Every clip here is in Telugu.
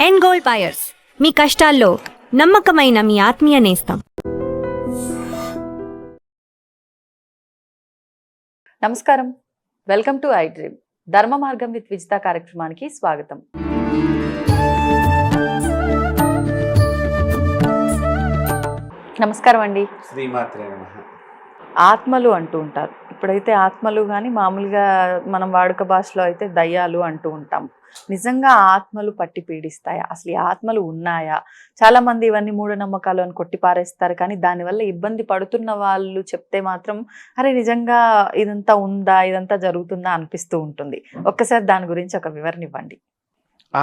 అండ్ గోల్డ్ బయర్స్, మీ కష్టాల్లో నమ్మకమైన మీ ఆత్మీయ నేస్తం. నమస్కారం, వెల్కమ్ టు ఐ డ్రీమ్. ధర్మ మార్గం విత్ విజిత కార్యక్రమానికి స్వాగతం. నమస్కారం అండి. శ్రీమాత్రే నమః. ఆత్మలు అంటూ ఉంటారు. ఇప్పుడైతే ఆత్మలు కానీ మామూలుగా మనం వాడుక భాషలో అయితే దయ్యాలు అంటూ ఉంటాం. నిజంగా ఆత్మలు పట్టి పీడిస్తాయా? అసలు ఈ ఆత్మలు ఉన్నాయా? చాలా మంది ఇవన్నీ మూఢనమ్మకాలు అని కొట్టిపారేస్తారు. కానీ దానివల్ల ఇబ్బంది పడుతున్న వాళ్ళు చెప్తే మాత్రం అరే నిజంగా ఇదంతా ఉందా, ఇదంతా జరుగుతుందా అనిపిస్తూ ఉంటుంది. ఒక్కసారి దాని గురించి ఒక వివరణ ఇవ్వండి.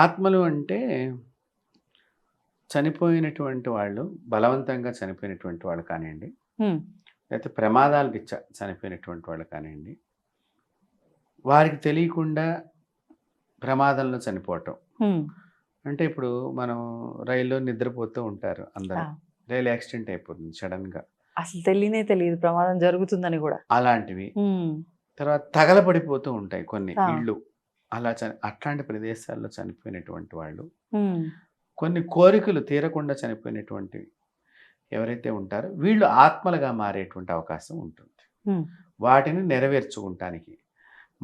ఆత్మలు అంటే చనిపోయినటువంటి వాళ్ళు, బలవంతంగా చనిపోయినటువంటి వాళ్ళు కానివ్వండి, లేకపోతే ప్రమాదాలకు చనిపోయినటువంటి వాళ్ళు కానివ్వండి, వారికి తెలియకుండా ప్రమాదంలో చనిపోవటం. అంటే ఇప్పుడు మనం రైల్లో నిద్రపోతూ ఉంటారు అందరూ, రైలు యాక్సిడెంట్ అయిపోతుంది సడన్గా, అసలు తెలియదు ప్రమాదం జరుగుతుందని కూడా. అలాంటివి. తర్వాత తగలబడిపోతూ ఉంటాయి కొన్ని ఇళ్ళు, అలా అట్లాంటి ప్రదేశాల్లో చనిపోయినటువంటి వాళ్ళు, కొన్ని కోరికలు తీరకుండా చనిపోయినటువంటి ఎవరైతే ఉంటారో వీళ్ళు ఆత్మలుగా మారేటువంటి అవకాశం ఉంటుంది. వాటిని నెరవేర్చుకుంటానికి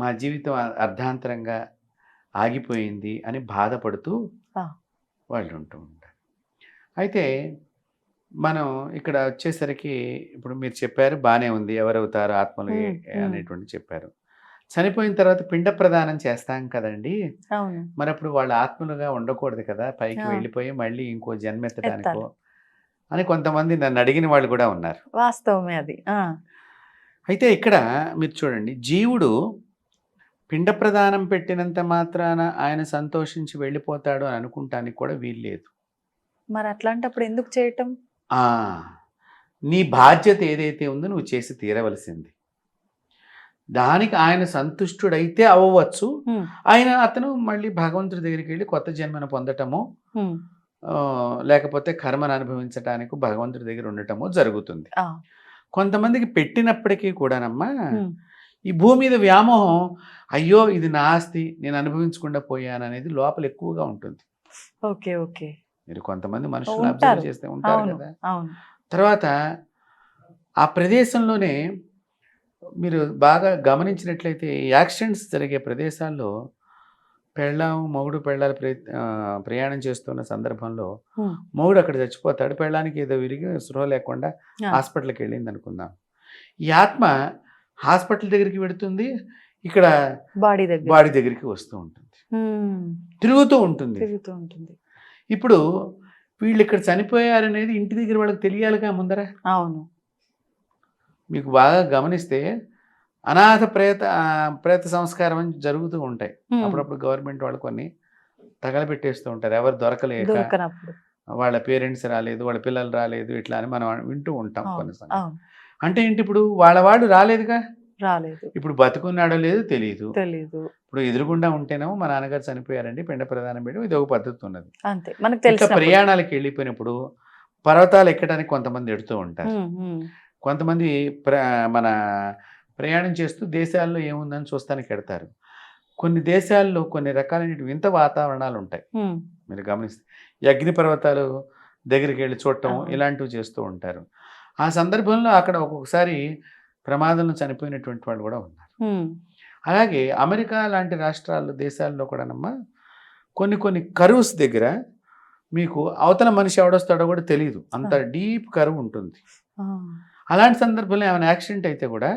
మా జీవితం అర్ధాంతరంగా ఆగిపోయింది అని బాధపడుతూ వాళ్ళు ఉంటూ ఉంటారు. అయితే మనం ఇక్కడ వచ్చేసరికి ఇప్పుడు మీరు చెప్పారు, బాగానే ఉంది, ఎవరవుతారు ఆత్మలు అనేటువంటి చెప్పారు. చనిపోయిన తర్వాత పిండ ప్రదానం చేస్తాం కదండి, మరి అప్పుడు వాళ్ళ ఆత్మలుగా ఉండకూడదు కదా, పైకి వెళ్ళిపోయి మళ్ళీ ఇంకో జన్మెత్తడానికో అని కొంతమంది నన్ను అడిగిన వాళ్ళు కూడా ఉన్నారు. వాస్తవమే అది. అయితే ఇక్కడ మీరు చూడండి, జీవుడు పిండ ప్రదానం పెట్టినంత మాత్రాన ఆయన సంతోషించి వెళ్ళిపోతాడు అని అనుకుంటానికి కూడా వీల్లేదు. మరి అట్లాంటప్పుడు ఎందుకు చేయటం? నీ బాధ్యత ఏదైతే ఉందో నువ్వు చేసి తీరవలసింది. దానికి ఆయన సంతుష్టుడైతే అవ్వచ్చు, అతను మళ్ళీ భగవంతుడి దగ్గరికి వెళ్ళి కొత్త జన్మను పొందటము, లేకపోతే కర్మను అనుభవించటానికి భగవంతుడి దగ్గర ఉండటము జరుగుతుంది. కొంతమందికి పెట్టినప్పటికీ కూడానమ్మా ఈ భూమి మీద వ్యామోహం, అయ్యో ఇది నా ఆస్తి, నేను అనుభవించకుండా పోయాను అనేది లోపల ఎక్కువగా ఉంటుంది. Okay okay. మీరు కొంతమంది మనుషులు అబ్జర్వ్ చేస్తే ఉంటారు కదా. తర్వాత ఆ ప్రదేశంలోనే మీరు బాగా గమనించినట్లయితే యాక్సిడెంట్స్ జరిగే ప్రదేశాల్లో మొగుడు పెళ్ళాలు ప్రయాణం చేస్తున్న సందర్భంలో మొగుడు అక్కడ చచ్చిపోతాడు, పెళ్ళానికి ఏదో విరిగి స్పృహ లేకుండా హాస్పిటల్కి వెళ్ళింది అనుకుందాం. ఈ ఆత్మ హాస్పిటల్ దగ్గరికి వెళుతుంది, ఇక్కడ బాడీ దగ్గరికి వస్తూ ఉంటుంది, తిరుగుతూ ఉంటుంది. ఇప్పుడు వీళ్ళు ఇక్కడ చనిపోయారనేది ఇంటి దగ్గర వాళ్ళకి తెలియాలిగా ముందర. అవును. మీకు బాగా గమనిస్తే అనాథ ప్రేత సంస్కారం అని జరుగుతూ ఉంటాయి. అప్పుడప్పుడు గవర్నమెంట్ వాళ్ళు కొన్ని తగలబెట్టేస్తూ ఉంటారు, ఎవరు దొరకలేక, వాళ్ళ పేరెంట్స్ రాలేదు, వాళ్ళ పిల్లలు రాలేదు, ఇట్లా అని మనం వింటూ ఉంటాం కొన్ని సంగతి. అంటే ఏంటి, ఇప్పుడు వాళ్ళ రాలేదుగా, ఇప్పుడు బతుకున్నాడో లేదో తెలియదు. ఇప్పుడు ఎదురుగుండా ఉంటేనేమో మా నాన్నగారు చనిపోయారండి, పిండ ప్రదానం పెట్టి, ఇది ఒక పద్ధతి ఉన్నది. ఇంకా ప్రయాణాలకు వెళ్ళిపోయినప్పుడు పర్వతాలు ఎక్కడానికి కొంతమంది ఎడుతూ ఉంటారు, కొంతమంది మన ప్రయాణం చేస్తూ దేశాల్లో ఏముందని చూస్తానికి ఎడతారు. కొన్ని దేశాల్లో కొన్ని రకాలైన వింత వాతావరణాలు ఉంటాయి, మీరు గమనిస్తే అగ్ని పర్వతాలు దగ్గరికి వెళ్ళి చూడటం ఇలాంటివి చేస్తూ ఉంటారు. ఆ సందర్భంలో అక్కడ ఒక్కొక్కసారి ప్రమాదంలో చనిపోయినటువంటి వాళ్ళు కూడా ఉన్నారు. అలాగే అమెరికా లాంటి రాష్ట్రాల్లో దేశాల్లో కూడానమ్మా కొన్ని కరువుస్ దగ్గర మీకు అవతల మనిషి ఎవడొస్తాడో కూడా తెలియదు, అంత డీప్ కరువు ఉంటుంది. అలాంటి సందర్భంలో ఏమైనా యాక్సిడెంట్ అయితే కూడా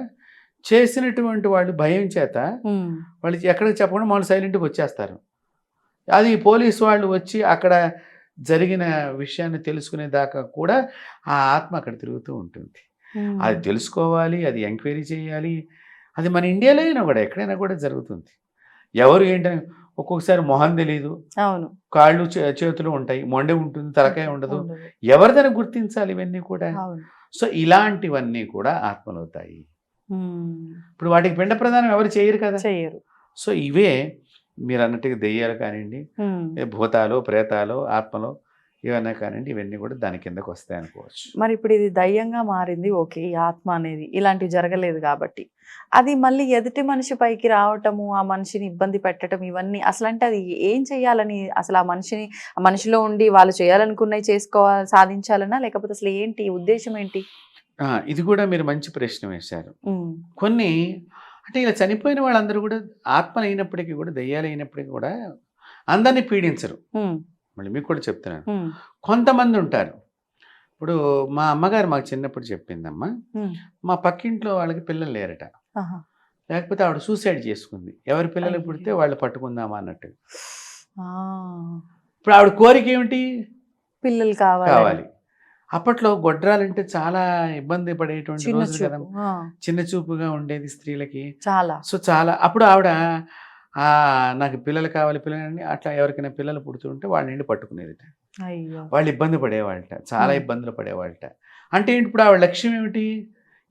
చేసినటువంటి వాళ్ళు భయం చేత వాళ్ళు ఎక్కడికి చెప్పకుండా వాళ్ళు సైలెంట్గా వచ్చేస్తారు. అది పోలీసు వాళ్ళు వచ్చి అక్కడ జరిగిన విషయాన్ని తెలుసుకునేదాకా కూడా ఆ ఆత్మ అక్కడ తిరుగుతూ ఉంటుంది. అది తెలుసుకోవాలి, అది ఎంక్వైరీ చేయాలి. అది మన ఇండియాలో అయినా కూడా ఎక్కడైనా కూడా జరుగుతుంది. ఎవరు ఏంటని ఒక్కొక్కసారి మొహం తెలియదు, కాళ్ళు చేతులు ఉంటాయి, మొండె ఉంటుంది, తలకాయ ఉండదు, ఎవరిదైనా గుర్తించాలి ఇవన్నీ కూడా. సో ఇలాంటివన్నీ కూడా ఆత్మలు అవుతాయి. ఇప్పుడు వాటికి పిండ ప్రదానం ఎవరు చేయరు కదా. సో ఇవే మీరు అన్నట్టుగా దెయ్యాలు కానివ్వండి, భూతాలు, ప్రేతాలు, ఆత్మలు, ఏమన్నా కానివ్వండి, ఇవన్నీ కూడా దాని కిందకు వస్తాయి అనుకోవచ్చు. మరి ఇప్పుడు ఇది దయ్యంగా మారింది, ఓకే, ఈ ఆత్మ అనేది ఇలాంటివి జరగలేదు కాబట్టి అది మళ్ళీ ఎదుటి మనిషి పైకి రావటము, ఆ మనిషిని ఇబ్బంది పెట్టడం, ఇవన్నీ అసలు అంటే అది ఏం చేయాలని, అసలు ఆ మనిషిలో ఉండి వాళ్ళు చేయాలనుకున్నవి సాధించాలన్నా, లేకపోతే అసలు ఏంటి ఉద్దేశం ఏంటి? ఇది కూడా మీరు మంచి ప్రశ్న వేశారు. కొన్ని అంటే ఇలా చనిపోయిన వాళ్ళందరూ కూడా ఆత్మలు అయినప్పటికీ కూడా, దయ్యాలు అయినప్పటికీ కూడా అందరినీ పీడించరు. మళ్ళీ మీకు కూడా చెప్తున్నాను, కొంతమంది ఉంటారు. ఇప్పుడు మా అమ్మగారు మాకు చిన్నప్పుడు చెప్పిందమ్మా, మా పక్కింట్లో వాళ్ళకి పిల్లలు లేరట, లేకపోతే ఆవిడ సూసైడ్ చేసుకుంది. ఎవరి పిల్లలు పుడితే వాళ్ళు పట్టుకుందామా అన్నట్టు. ఇప్పుడు ఆవిడ కోరిక ఏమిటి? పిల్లలు కావాలి. అప్పట్లో గొడ్రాలంటే చాలా ఇబ్బంది పడేటువంటి రోజులు కదా, చిన్న చూపుగా ఉండేది స్త్రీలకి చాలా. సో చాలా అప్పుడు ఆవిడ నాకు పిల్లలు కావాలి, పిల్లలని అట్లా ఎవరికైనా పిల్లలు పుడుతుంటే వాళ్ళ నుండి పట్టుకునేదిట. వాళ్ళు ఇబ్బంది పడేవాళ్ళట, చాలా ఇబ్బందులు పడేవాళ్ళట. అంటే ఇప్పుడు ఆవిడ లక్ష్యం ఏమిటి?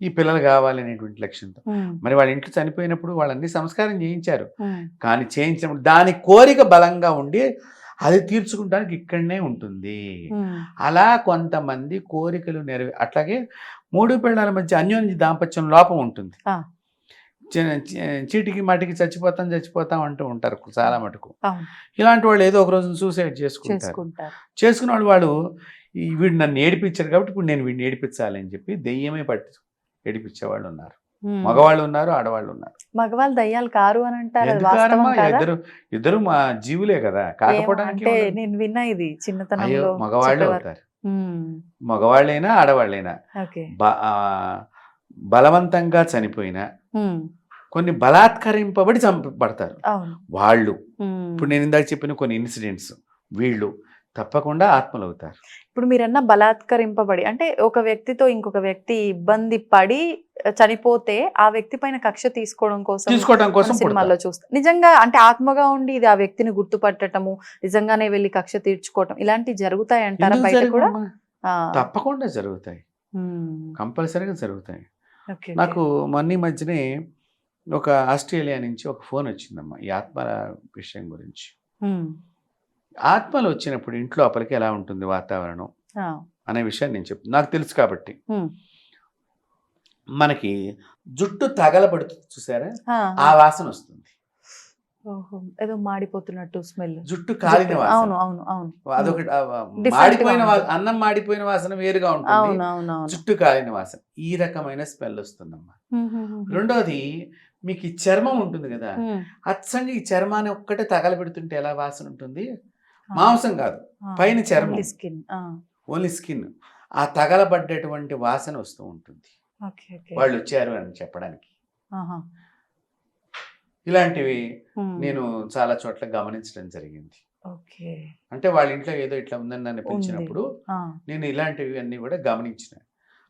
ఈ పిల్లలు కావాలి అనేటువంటి లక్ష్యంతో. మరి వాళ్ళ ఇంట్లో చనిపోయినప్పుడు వాళ్ళన్ని సంస్కారం చేయించారు, కానీ చేయించినప్పుడు దాని కోరిక బలంగా ఉండి అది తీర్చుకుంటానికి ఇక్కడనే ఉంటుంది. అలా కొంతమంది కోరికలు అట్లాగే 3 పిల్లల మధ్య అన్యోన్య దాంపత్యం లోపం ఉంటుంది. చీటికి మాటికి చచ్చిపోతాం అంటూ ఉంటారు చాలా మటుకు. ఇలాంటి వాళ్ళు ఏదో ఒక రోజు సూసైడ్ చేసుకున్న వాళ్ళు వీడు నన్ను ఏడిపించారు కాబట్టి ఇప్పుడు నేను వీడిని ఏడిపించాలి అని చెప్పి దెయ్యమే పట్టి ఏడిపించేవాళ్ళు ఉన్నారు. మగవాళ్ళు ఉన్నారు, ఆడవాళ్ళు ఉన్నారు. మగవాళ్ళు దయ్యాలు కారు అని అంటారు. ఇద్దరు మా జీవులే కదా, కాకపోవడానికి నేను విన్నా ఇది చిన్నతనంలో. మగవాళ్ళే అవుతారు, మగవాళ్ళైనా ఆడవాళ్ళైనా. బలవంతంగా చనిపోయినా, కొన్ని బలాత్కరింపబడి చంపబడతారు వాళ్ళు. ఇప్పుడు నేను ఇందాక చెప్పిన కొన్ని ఇన్సిడెంట్స్, వీళ్ళు తప్పకుండా ఆత్మలు అవుతారు. ఇప్పుడు మీరన్నా బలాత్కరింపబడి అంటే ఒక వ్యక్తితో ఇంకొక వ్యక్తి ఇబ్బంది పడి చనిపోతే ఆ వ్యక్తి పైన కక్ష తీసుకోవడం కోసం సినిమాల్లో చూస్తాం. నిజంగా అంటే ఆత్మగా ఉండి ఇది ఆ వ్యక్తిని గుర్తుపట్టటము, నిజంగానే వెళ్ళి కక్ష తీర్చుకోవటం, ఇలాంటివి జరుగుతాయి అంటారా బయట కూడా? తప్పకుండా జరుగుతాయి, కంపల్సరీగా జరుగుతాయి. నాకు మొన్న మధ్యనే ఒక ఆస్ట్రేలియా నుంచి ఒక ఫోన్ వచ్చిందమ్మా ఈ ఆత్మల విషయం గురించి. ఆత్మలు వచ్చినప్పుడు ఇంట్లో లోపలికి ఎలా ఉంటుంది వాతావరణం అనే విషయాన్ని నేను చెప్తాను, నాకు తెలుసు కాబట్టి. మనకి జుట్టు తగలబడుతుంది చూసారా, ఆ వాసన వస్తుంది. ఏదో మాడిపోతున్నట్టు స్మెల్, జుట్టు కాలిన వాసన. అదొకటి. మాడిపోయిన అన్నం మాడిపోయిన వాసన వేరుగా ఉంటుంది, జుట్టు కాలిన వాసన ఈ రకమైన స్మెల్ వస్తుందమ్మా. రెండోది, మీకు ఈ చర్మం ఉంటుంది కదా, అచ్చంగా ఈ చర్మాన్ని ఒక్కటే తగలబెడుతుంటే ఎలా వాసన ఉంటుంది? మాంసం కాదు, పైన చర్మం, ఓన్లీ స్కిన్, ఆ తగలబడ్డటువంటి వాసన వస్తూ ఉంటుంది వాళ్ళు వచ్చారు అని చెప్పడానికి. ఇలాంటివి నేను చాలా చోట్ల గమనించడం జరిగింది. అంటే వాళ్ళ ఇంట్లో ఏదో ఇట్లా ఉందని నన్ను పిలిచినప్పుడు నేను ఇలాంటివి అన్ని కూడా గమనించిన.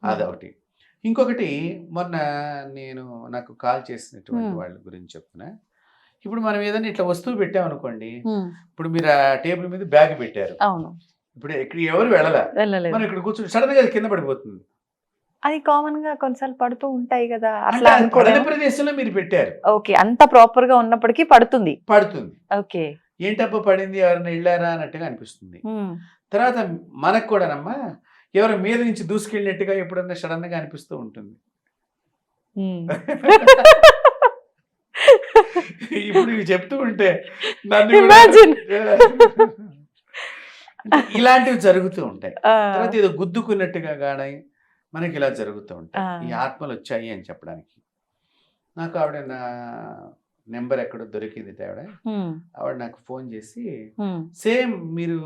అదొకటి. ఇంకొకటి, మొన్న నాకు కాల్ చేసినటువంటి వాళ్ళ గురించి చెప్తున్నా. ఇప్పుడు మనం ఏదైనా ఇట్లా వస్తువు పెట్టామనుకోండి, ఇప్పుడు మీరు ఆ టేబుల్ మీద బ్యాగ్ పెట్టారు, ఇప్పుడు ఇక్కడ ఎవరు వెళ్ళలేదు, మనం ఇక్కడ కూర్చొని సడన్ గా కింద పడిపోతుంది. అది కామన్ గా కొన్నిసార్లు పడుతూ ఉంటాయి కదా, అట్లా ప్రదేశంలో మీరు పెట్టారు. ఓకే, అంత ప్రాపర్ గా ఉన్నప్పటికీ పడుతుంది. ఓకే, ఏంటబ్బా పడింది, ఎవరైనా వెళ్ళారా అన్నట్టుగా అనిపిస్తుంది. తర్వాత మనకు కూడానమ్మా ఎవరి మీద నుంచి దూసుకెళ్ళినట్టుగా ఎప్పుడన్నా సడన్ గా అనిపిస్తూ ఉంటుంది. ఇప్పుడు ఇవి చెప్తూ ఉంటే ఇలాంటివి జరుగుతూ ఉంటాయి. తర్వాత ఏదో గుద్దుకున్నట్టుగా కానీ మనకి ఇలా జరుగుతూ ఉంటాయి. ఈ ఆత్మలు వచ్చాయి అని చెప్పడానికి నాకు ఆవిడ నా నెంబర్ ఎక్కడో దొరికింది. ఆవిడ నాకు ఫోన్ చేసి సేమ్ మీరు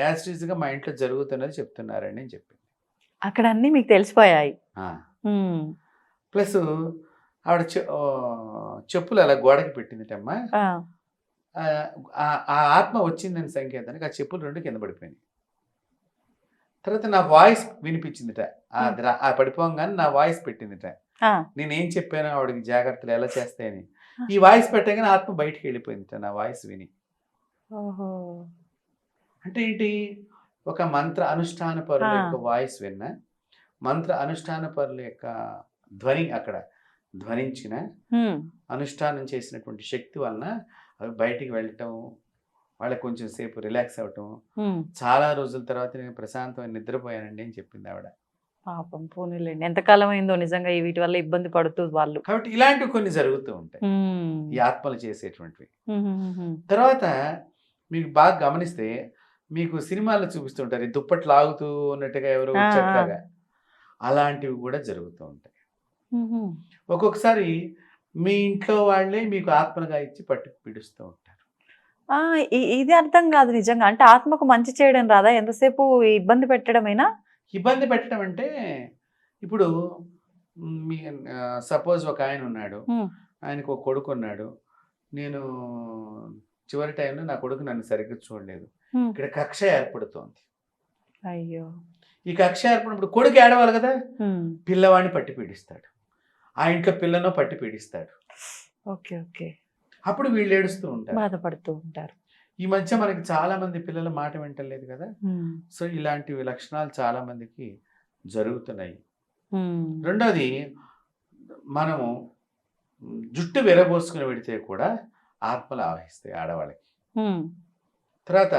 యాజ్ టీజ్ గా మా ఇంట్లో జరుగుతున్నది చెప్తున్నారని నేను చెప్పింది. అక్కడ అన్ని మీకు తెలిసిపోయాయి. ప్లస్ ఆవిడ చెప్పులు అలా గోడకి పెట్టిందిటమ్మా. ఆ ఆత్మ వచ్చిందని సంకేతానికి ఆ చెప్పులు 2 కింద పడిపోయినాయి. తర్వాత నా వాయిస్ వినిపించిందిట, ఆ పడిపోగానే నా వాయిస్ పెట్టిందిట. నేనేం చెప్పాను ఆవిడకి జాగ్రత్తలు ఎలా చేస్తాయని. ఈ వాయిస్ పెట్టగానే ఆత్మ బయటికి వెళ్ళిపోయిందిట నా వాయిస్ విని. అంటే ఏంటి, ఒక మంత్ర అనుష్ఠాన పరుల యొక్క వాయిస్ విన్నా, మంత్ర అనుష్ఠాన పరుల యొక్క ధ్వని అక్కడ ధ్వనించిన అనుష్ఠానం చేసినటువంటి శక్తి వలన అవి బయటికి వెళ్ళటం, వాళ్ళకి కొంచెం సేపు రిలాక్స్ అవ్వటం. ఉమ్. చాలా రోజుల తర్వాత నేను ప్రశాంతమైన నిద్రపోయానండి అని చెప్పింది ఆవిడ. పాపం పోనీలేండి, ఎంతకాలం అయిందో నిజంగా వీటి వల్ల ఇబ్బంది పడుతూ వాళ్ళు. కాబట్టి ఇలాంటివి కొన్ని జరుగుతూ ఉంటాయి ఉమ్. ఈ ఆత్మలు చేసేటువంటివి. ఉమ్, ఉమ్, ఉమ్. తర్వాత మీకు బాగా గమనిస్తే మీకు సినిమాల్లో చూపిస్తుంటారు, ఈ దుప్పట్లు లాగుతూ ఉన్నట్టుగా ఎవరో ఆ, వచ్చేట్లాగా. అలాంటివి కూడా జరుగుతూ ఉంటాయి. ఉమ్, ఉమ్. ఒక్కొక్కసారి మీ ఇంట్లో వాళ్ళే మీకు ఆత్మలుగా ఇచ్చి పట్టు పీడిస్తూ ఉంటారు. ఆ, ఇది అర్థం కాదు నిజంగా. అంటే ఆత్మకు మంచి చేయడం రాదా? ఎంతసేపు ఇబ్బంది పెట్టడమేనా? ఇబ్బంది పెట్టడం అంటే ఇప్పుడు మీ సపోజ్ ఒక ఆయన ఉన్నాడు, ఉమ్, ఆయనకు ఒక కొడుకు ఉన్నాడు. నేను చివరి టైంలో నా కొడుకు నన్ను సరిగ్గా చూడలేదు. ఉమ్. ఇక్కడ కక్ష ఏర్పడుతోంది. అయ్యో. ఈ కక్ష ఏర్పడినప్పుడు కొడుకు ఏడవాలి కదా, ఉమ్. పిల్లవాడిని పట్టి పీడిస్తాడు, ఆ ఇంట్లో పిల్లను పట్టి పీడిస్తాడు. Okay okay. అప్పుడు వీళ్ళు ఏడుస్తూ ఉంటారు. బాధపడుతూ ఉంటారు. ఈ మధ్య మనకి చాలా మంది పిల్లల మాట వింటలేదు కదా. ఉమ్, సో ఇలాంటి లక్షణాలు చాలా మందికి జరుగుతున్నాయి. ఉమ్. రెండోది, మనము జుట్టు విరబోసుకుని పెడితే కూడా ఆత్మలు ఆవహిస్తాయి ఆడవాళ్ళకి. ఉమ్. తర్వాత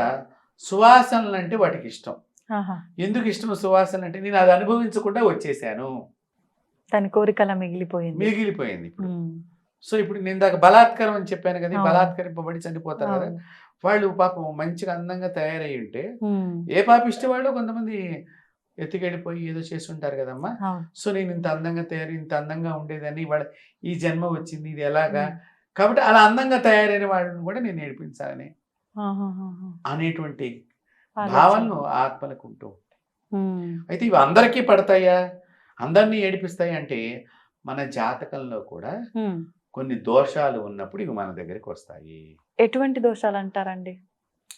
సువాసనలు అంటే వాటికి ఇష్టం. ఆహా. ఎందుకు ఇష్టం సువాసనలు అంటే, నేను అది అనుభవించకుండా వచ్చేసాను, దాని కోరికల మిగిలిపోయింది. మిగిలిపోయింది. ఇప్పుడు ఉమ్. సో ఇప్పుడు నేను దాకా బలాత్కారం అని చెప్పాను కదా, ఈ అవును. బలాత్కరింపబడి చనిపోతారు కదా. అవును. వాళ్ళు పాపం మంచిగా అందంగా తయారయ్యి ఉంటే ఉమ్. ఏ పాపిష్టి వాళ్ళు కొంతమంది ఎత్తుకెళ్ళిపోయి ఏదో చేసి ఉంటారు కదమ్మా. అవును. సో నేను ఇంత అందంగా ఇంత అందంగా ఉండేదని వాళ్ళ ఈ జన్మ వచ్చింది, ఇది ఎలాగా. ఉమ్. కాబట్టి అలా అందంగా తయారైన వాళ్ళని కూడా నేను నేర్పించాలని ఆహాహాహా. అనేటువంటి ఆలోచన. భావనలు ఆత్మలకు ఉంటూ ఉంటాయి. ఉమ్. అయితే ఇవి అందరికీ పడతాయా, అందరినీ ఏడిపిస్తాయి అంటే, మన జాతకంలో కూడా ఉమ్. కొన్ని దోషాలు ఉన్నప్పుడు ఇవి మన దగ్గరికి వస్తాయి. ఎటువంటి దోషాలు అంటారండి?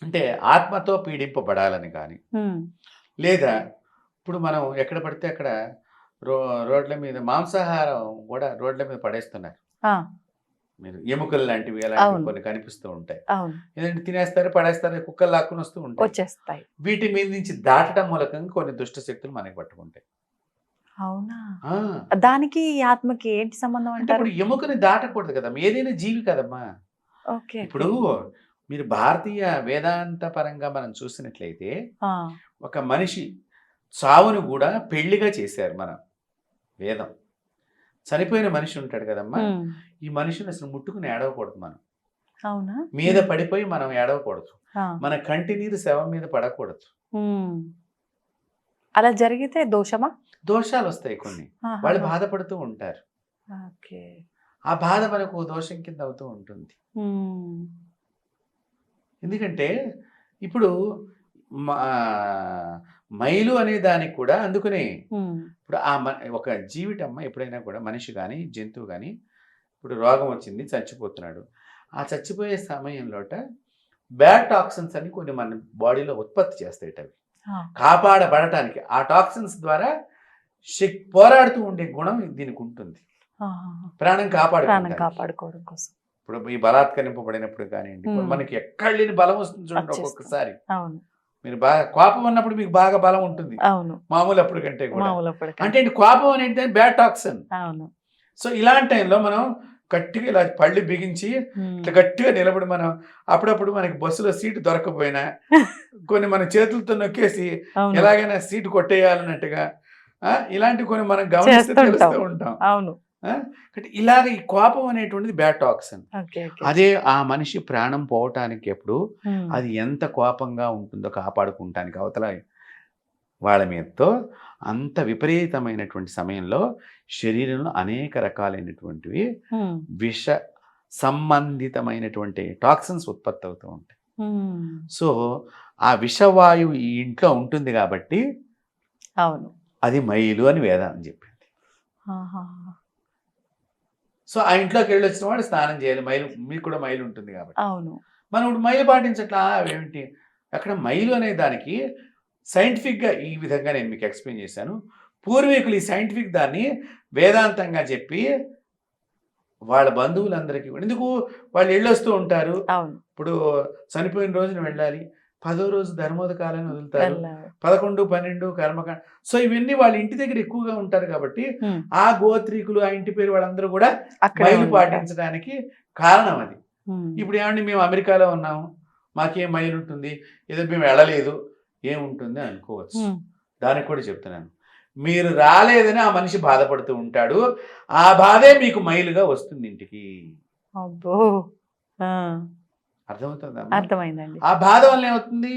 అంటే ఆత్మతో పీడింపబడాలని కానీ, ఉమ్. లేదా ఇప్పుడు మనం ఎక్కడ పడితే అక్కడ రోడ్ల మీద మాంసాహారం కూడా రోడ్ల మీద పడేస్తున్నారు. ఆ, మీరు ఎముకలు లాంటివి అలాంటివి అవును. కొన్ని కనిపిస్తూ ఉంటాయి. అవును. ఎందుకంటే తినేస్తారు, పడేస్తారు, కుక్కలు లాక్కుని వస్తూ ఉంటాయి. వచ్చేస్తాయి. వీటి మీద నుంచి దాటడం మూలకంగా కొన్ని దుష్ట శక్తులు మనకి పట్టుకుంటాయి. అవునా? ఆ, దానికి ఈ ఆత్మకి ఏంటి సంబంధం అంటే అంటారు? ఇప్పుడు ఎముకని దాటకూడదు కదమ్మా, ఏదైనా జీవి కదమ్మా. ఓకే. ఇప్పుడు మీరు భారతీయ వేదాంత పరంగా మనం చూసినట్లయితే, ఆ, ఒక మనిషి చావును కూడా పెళ్లిగా చేశారు మన వేదం. చనిపోయిన మనిషి ఉంటాడు కదమ్మా, ఉమ్. ఈ మనిషిని అసలు ముట్టుకుని ఏడవకూడదు, మనం అవునా? మీద పడిపోయి మనం ఏడవకూడదు, ఆ. మన కంటి నీరు శవం మీద పడకూడదు. ఉమ్. అలా జరిగితే దోషమా? దోషాలు వస్తాయి కొన్ని, ఆహా. వాళ్ళు బాధపడుతూ ఉంటారు. ఓకే. ఆ బాధ మనకు దోషం కింద అవుతూ ఉంటుంది. ఉమ్. ఎందుకంటే ఇప్పుడు మైలు అనే దానికి కూడా అందుకనే ఉమ్. ఇప్పుడు ఒక జీవితమ్మ ఎప్పుడైనా కూడా, మనిషి కానీ జంతువు కానీ, ఇప్పుడు రోగం వచ్చింది, చచ్చిపోతున్నాడు. ఆ చచ్చిపోయే సమయంలోట బ్యాడ్ టాక్సిన్స్ అని కొన్ని మన బాడీలో ఉత్పత్తి చేస్తాయి. అవి ఆ. కాపాడబడటానికి ఆ టాక్సిన్స్ ద్వారా పోరాడుతూ ఉండే గుణం దీనికి ఉంటుంది. ఆహా. ప్రాణం ప్రాణం కాపాడుకోవడం కాపాడుకోవడం కోసం. ఇప్పుడు ఈ బలాత్కరింపబడినప్పుడు కానివ్వండి, ఉమ్. మనకి ఎక్కడ లేని బలం వస్తుంది చూడండి వచ్చేస్తుంది. ఒక్కొక్కసారి. అవును. మీరు బాగా కోపం ఉన్నప్పుడు మీకు బాగా బలం ఉంటుంది, అవును. మామూలు అప్పుడు కంటే కూడా. మామూలు అంటే కోపం అనేది బ్యాడ్ టాక్సిన్. అవును. సో ఇలాంటి టైంలో మనం గట్టిగా ఇలా పళ్ళు బిగించి ఉమ్. ఇట్లా గట్టిగా నిలబడి, మనం అప్పుడప్పుడు మనకి బస్సులో సీటు దొరకపోయినా కొన్ని మన చేతులతో నొక్కేసి అవును. ఎలాగైనా సీటు కొట్టేయాలన్నట్టుగా ఇలాంటి కొన్ని మనం గమనిస్తూ చేస్తుంటాం. తెలుస్తూ ఉంటాం. అవును. అంటే ఇలాగ ఈ కోపం అనేటువంటిది బ్యాడ్ టాక్సిన్. ఓకే. ఓకే. అదే ఆ మనిషి ప్రాణం పోవటానికి ఎప్పుడు ఉమ్. అది ఎంత కోపంగా ఉంటుందో కాపాడుకుంటానికి అవతల వాళ్ళ మీదతో, అంత విపరీతమైనటువంటి సమయంలో శరీరంలో అనేక రకాలైనటువంటివి ఉమ్. విష సంబంధితమైనటువంటి టాక్సిన్స్ ఉత్పత్తి అవుతూ ఉంటాయి. ఉమ్. సో ఆ విషవాయువు ఈ ఇంట్లో ఉంటుంది కాబట్టి అవును. అది మైలు అని వేదాంతం చెప్పింది. ఆహా. సో ఆ ఇంట్లోకి వెళ్ళి వచ్చిన వాడు స్నానం చేయాలి, మైలు మీకు కూడా మైలు ఉంటుంది కాబట్టి. అవును. మనం ఇప్పుడు మైలు పాటించట్లా ఏమిటి, అక్కడ మైలు అనే దానికి సైంటిఫిక్గా ఈ విధంగా నేను మీకు ఎక్స్ప్లెయిన్ చేశాను. పూర్వీకులు ఈ సైంటిఫిక్ దాన్ని వేదాంతంగా చెప్పి వాళ్ళ బంధువులందరికీ, ఎందుకు వాళ్ళు వెళ్ళొస్తూ ఉంటారు. అవును. ఇప్పుడు చనిపోయిన రోజున వెళ్ళాలి, 10వ రోజు ధర్మోదకాలని వదులుతారు, వెళ్ళాలి. 11, 12 కర్మకాండ. సో ఇవన్నీ వాళ్ళ ఇంటి దగ్గర ఎక్కువగా ఉంటారు కాబట్టి ఉమ్. ఆ గోత్రీకులు, ఆ ఇంటి పేరు వాళ్ళందరూ కూడా అక్కడే మైలు ఉంటారు. పాటించడానికి కారణం అది. ఉమ్. ఇప్పుడు ఏమండి, మేము అమెరికాలో ఉన్నాము, మాకేం మైలు ఉంటుంది, ఏదో మేము వెళ్ళలేదు ఏముంటుంది అని అనుకోవచ్చు. దానికి కూడా చెప్తున్నాను, మీరు రాలేదని ఆ మనిషి బాధపడుతూ ఉంటాడు, ఆ బాధే మీకు మైలుగా వస్తుంది ఇంటికి. అబ్బో, అర్థమవుతుందా? అర్థమైందండి. ఆ బాధ వల్ల ఏమవుతుంది,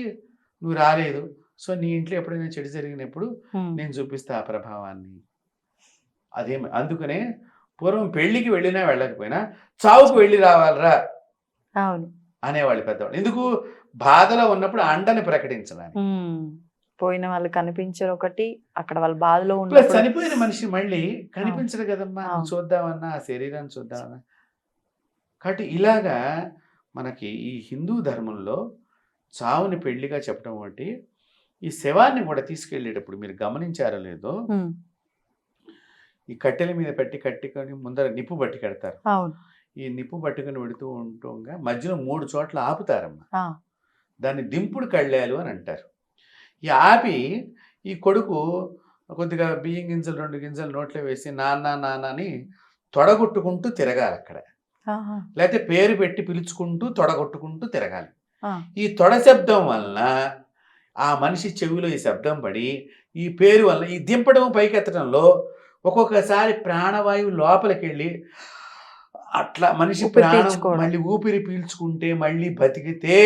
నువ్వు రాలేదు, సో నీ ఇంట్లో ఎప్పుడైనా చెడు జరిగినప్పుడు నేను చూపిస్తా ఆ ప్రభావాన్ని. అందుకనే పూర్వం పెళ్లికి వెళ్ళినా వెళ్ళకపోయినా చావుకు వెళ్ళి రావాలరా అవును అనేవాళ్ళు పెద్దవాళ్ళు. ఎందుకు? బాధలో ఉన్నప్పుడు అండని ప్రకటించడానికి. పోయిన వాళ్ళు కనిపించరు ఒకటి, అక్కడ వాళ్ళ బాధలో ప్లస్ ఉన్న చనిపోయిన మనిషి మళ్ళీ కనిపించడు కదమ్మా, చూద్దామన్నా ఆ శరీరాన్ని చూద్దామన్నా. కాబట్టి ఇలాగా మనకి ఈ హిందూ ధర్మంలో చావుని పెళ్లిగా చెప్పడం ఒకటి, ఈ శవాన్ని కూడా తీసుకెళ్ళేటప్పుడు మీరు గమనించారో లేదో, ఈ కట్టెల మీద కట్టుకొని ముందర నిప్పు పట్టి కడతారు. ఈ నిప్పు పట్టుకుని పెడుతూ ఉంటుండగా మధ్యలో 3 చోట్ల ఆపుతారమ్మా. దాన్ని దింపుడు కళ్ళాలు అని అంటారు. ఈ ఆపి ఈ కొడుకు కొద్దిగా బియ్యం గింజలు 2 గింజలు నోట్లో వేసి నాన్న నాన్న అని తొడగొట్టుకుంటూ తిరగాలి అక్కడ. లేకపోతే పేరు పెట్టి పిలుచుకుంటూ తొడగొట్టుకుంటూ తిరగాలి. ఈ తొడ శబ్దం వలన ఆ మనిషి చెవిలో ఈ శబ్దం పడి, ఈ పేరు వల్ల ఈ దింపడం పైకెత్తడంలో ఒక్కొక్కసారి ప్రాణవాయువు లోపలికి వెళ్ళి అట్లా మనిషి ప్రాణం మళ్ళీ ఊపిరి పీల్చుకుంటే మళ్ళీ బతికితే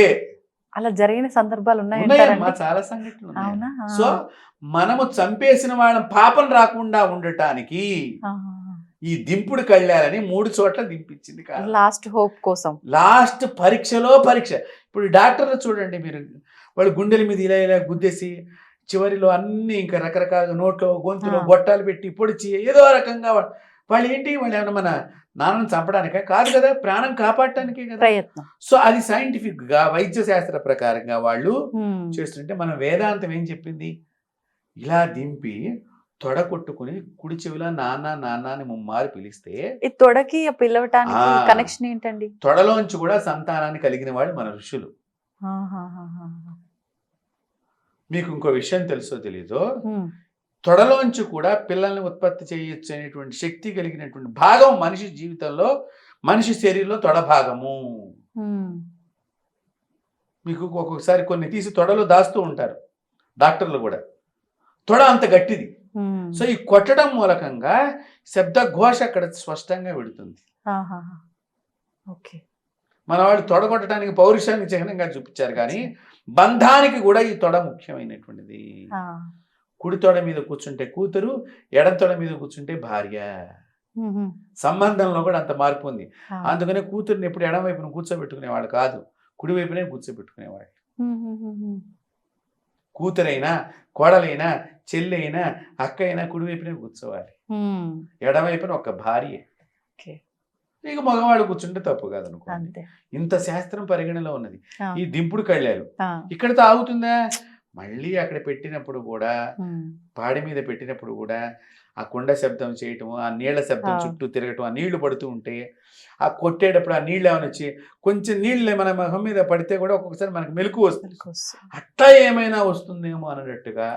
అలా జరిగిన సందర్భాలు ఉన్నాయమ్మా, చాలా సంఘటనలు ఉన్నాయి. సో మనము చంపేసిన వాళ్ళం పాపం రాకుండా ఉండటానికి ఈ దింపుడు కళ్ళాలని 3 చోట్ల దింపించింది. లాస్ట్ హోప్ కోసం, లాస్ట్ పరీక్షలో పరీక్ష. ఇప్పుడు డాక్టర్లు చూడండి మీరు, వాళ్ళు గుండెల మీద ఇలా ఇలా గుద్దేసి చివరిలో అన్ని ఇంకా రకరకాలుగా నోట్లో గొంతులో గొట్టాలు పెట్టి పొడిచి ఏదో రకంగా వాళ్ళు ఏమైనా మన నాన్నను చంపడానికే కాదు కదా, ప్రాణం కాపాడటానికే కదా ప్రయత్నం. సో అది సైంటిఫిక్ గా వైద్య శాస్త్ర ప్రకారంగా వాళ్ళు చేస్తుంటే, మన వేదాంతం ఏం చెప్పింది, ఇలా దింపి తొడ కొట్టుకుని కుడి చెవిలో నాన్న నాన్న అని ముమ్మారు పిలిస్తే, ఈ తొడకి పిలవటానికి కనెక్షన్ ఏంటండి? తొడలోంచి కూడా సంతానాన్ని కలిగిన వాళ్ళు మన ఋషులు. మీకు ఇంకో విషయం తెలుసో తెలీదో, తొడలోంచి కూడా పిల్లల్ని ఉత్పత్తి చేయొచ్చు అనేటువంటి శక్తి కలిగినటువంటి భాగం మనిషి జీవితంలో, మనిషి శరీరంలో తొడ భాగము. మీకు ఒక్కొక్కసారి కొన్ని తీసి తొడలో దాస్తూ ఉంటారు డాక్టర్లు కూడా, తొడ అంత గట్టిది. సో ఈ కొట్టడం మూలకంగా శబ్ద ఘోష అక్కడ స్పష్టంగా పెడుతుంది. మన వాళ్ళు తొడ కొట్టడానికి పౌరుషానికి చిహ్నంగా చూపించారు, కానీ బంధానికి కూడా ఈ తొడ ముఖ్యమైనటువంటిది. కుడి తొడ మీద కూర్చుంటే కూతురు, ఎడం తొడ మీద కూర్చుంటే భార్య. సంబంధంలో కూడా అంత మార్పు ఉంది. అందుకనే కూతురుని ఎప్పుడు ఎడం వైపున కూర్చోబెట్టుకునేవాడు కాదు, కుడి వైపునే కూర్చోబెట్టుకునేవాడు. కూతురైనా కోడలైనా చెల్లి అయినా అక్క అయినా కుడి వైపునే కూర్చోవాలి, ఎడవైపున ఒక భార్య. ఇక మగవాళ్ళు కూర్చుంటే తప్పు కాదనుకోండి. ఇంత శాస్త్రం పరిగణలో ఉన్నది. ఈ దింపుడు కళ్ళాలు ఇక్కడతో ఆగుతుందా? మళ్ళీ అక్కడ పెట్టినప్పుడు కూడా, పాడి మీద పెట్టినప్పుడు కూడా ఆ కుండ శబ్దం చేయటము, ఆ నీళ్ల శబ్దం చుట్టూ తిరగటం, ఆ నీళ్లు పడుతూ ఉంటే ఆ కొట్టేటప్పుడు ఆ నీళ్ళు ఏమైనా వచ్చి కొంచెం నీళ్ళు మన మొహం మీద పడితే కూడా ఒక్కొక్కసారి మనకు మెలకు వస్తుంది. అట్లా ఏమైనా వస్తుందేమో అన్నట్టుగా